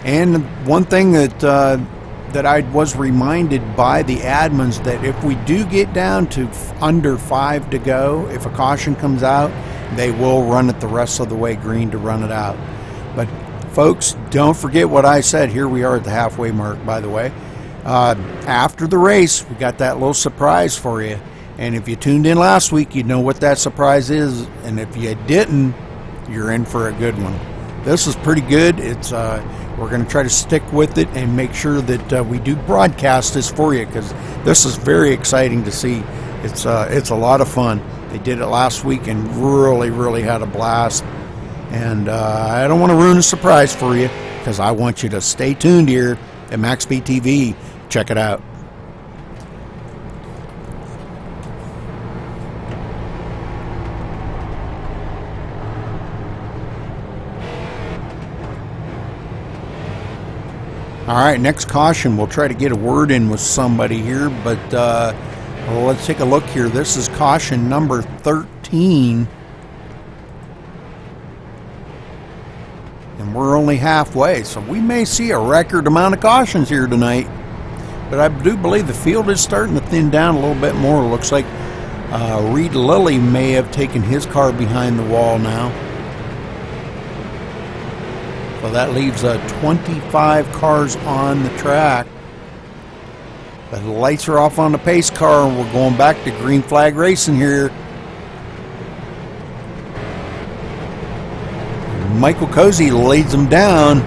And one thing that I was reminded by the admins, that if we do get down to under 5 to go, if a caution comes out, they will run it the rest of the way green to run it out. But folks, don't forget what I said. Here we are at the halfway mark, by the way. After the race, we got that little surprise for you. And if you tuned in last week, you know what that surprise is. And if you didn't, you're in for a good one. This is pretty good. It's we're going to try to stick with it and make sure that we do broadcast this for you, because this is very exciting to see. It's a lot of fun. They did it last week and really had a blast. And I don't want to ruin a surprise for you, because I want you to stay tuned here at MaxSpeedTV. Check it out. All right, next caution. We'll try to get a word in with somebody here, but let's take a look here. This is caution number 13 And we're only halfway, so we may see a record amount of cautions here tonight. But I do believe the field is starting to thin down a little bit more. It looks like Reed Lilly may have taken his car behind the wall now. So that leaves 25 cars on the track. The lights are off on the pace car, and we're going back to green flag racing here. Michael Cozy lays him down.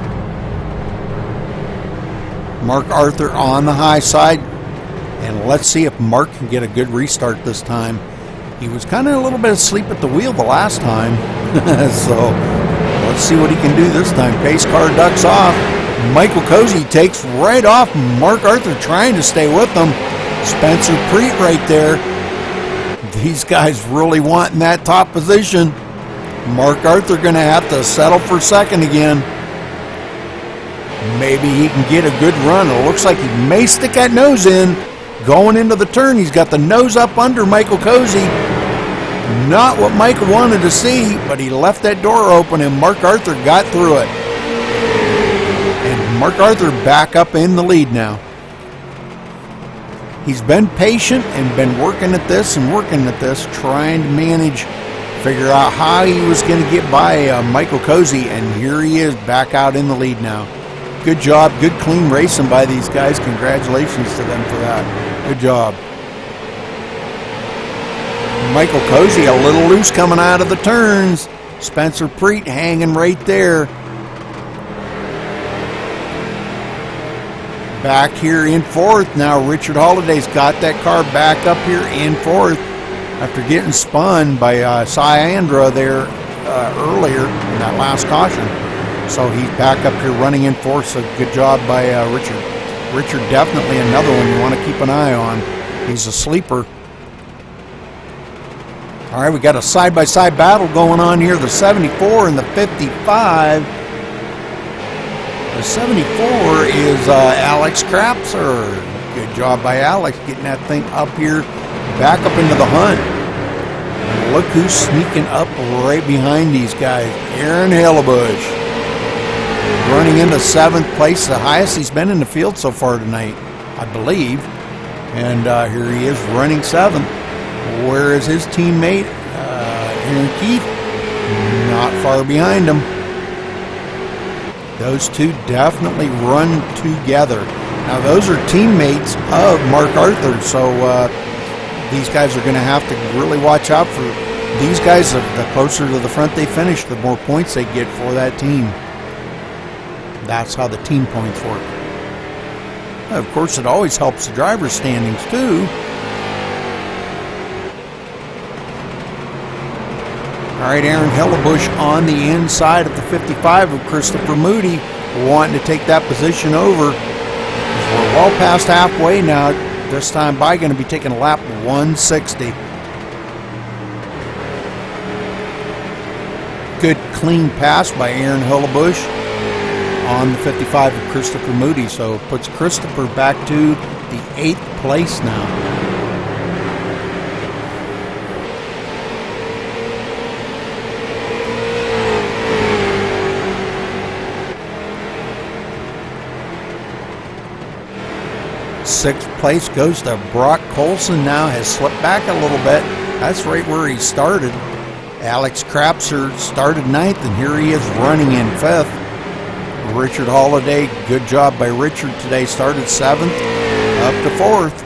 Mark Arthur on the high side. And let's see if Mark can get a good restart this time. He was kind of a little bit asleep at the wheel the last time. So let's see what he can do this time. Pace car ducks off. Michael Cozy takes right off. Mark Arthur trying to stay with them. Spencer Preet right there. These guys really wanting that top position. Mark Arthur going to have to settle for second again. Maybe he can get a good run. It looks like he may stick that nose in. Going into the turn, he's got the nose up under Michael Cozy. Not what Michael wanted to see, but he left that door open and Mark Arthur got through it. And Mark Arthur back up in the lead now. He's been patient and been working at this, trying to manage, figure out how he was going to get by Michael Cozy, and here he is back out in the lead now. Good job, good clean racing by these guys. Congratulations to them for that. Good job. Michael Cozy a little loose coming out of the turns. Spencer Preet hanging right there. Back here in fourth now. Richard Holliday's got that car back up here in fourth after getting spun by Syandra there earlier in that last caution. So he's back up here running in fourth. So good job by Richard. Richard definitely another one you want to keep an eye on. He's a sleeper. All right, we got a side-by-side battle going on here. The 74 and the 55. The 74 is Alex Krapser. Good job by Alex getting that thing up here, back up into the hunt. Look who's sneaking up right behind these guys. Aaron Hellebusch running into 7th place, the highest he's been in the field so far tonight, I believe. And here he is running 7th. Where is his teammate, Aaron Keith? Not far behind him. Those two definitely run together. Now, those are teammates of Mark Arthur, so these guys are going to have to really watch out for these guys. The closer to the front they finish, the more points they get for that team. That's how the team points work. Of course, it always helps the driver's standings, too. All right, Aaron Hellebusch on the inside of the 55 of Christopher Moody, wanting to take that position over. We're well past halfway now. This time by going to be taking a lap 160. Good clean pass by Aaron Hellebusch on the 55 of Christopher Moody. So it puts Christopher back to the 8th place now. Sixth place goes to Brock Colson. Now has slipped back a little bit. That's right where he started. Alex Krapser started 9th, and here he is running in 5th. Richard Holliday, good job by Richard today. Started 7th, up to 4th.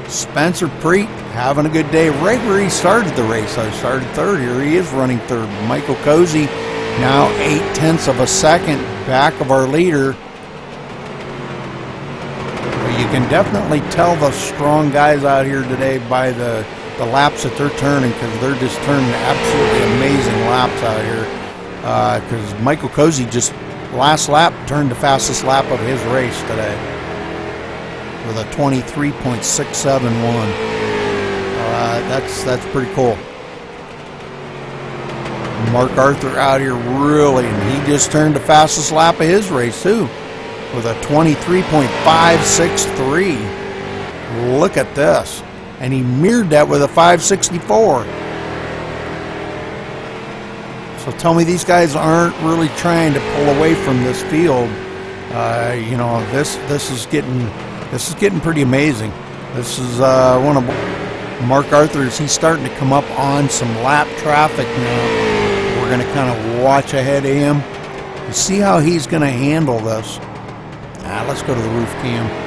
Spencer Preet having a good day right where he started the race. I started 3rd. Here he is running 3rd. Michael Cozy now 0.8 of a second back of our leader. You can definitely tell the strong guys out here today by the laps that they're turning, because they're just turning absolutely amazing laps out here. Because Michael Cozy just last lap turned the fastest lap of his race today with a 23.671. That's pretty cool. Mark Arthur out here really, and he just turned the fastest lap of his race too, with a 23.563. Look at this. And he mirrored that with a 564. So tell me these guys aren't really trying to pull away from this field. You know, this is getting pretty amazing. This is one of Mark Arthur's. He's starting to come up on some lap traffic now. We're going to kind of watch ahead of him and see how he's going to handle this. Let's go to the roof cam.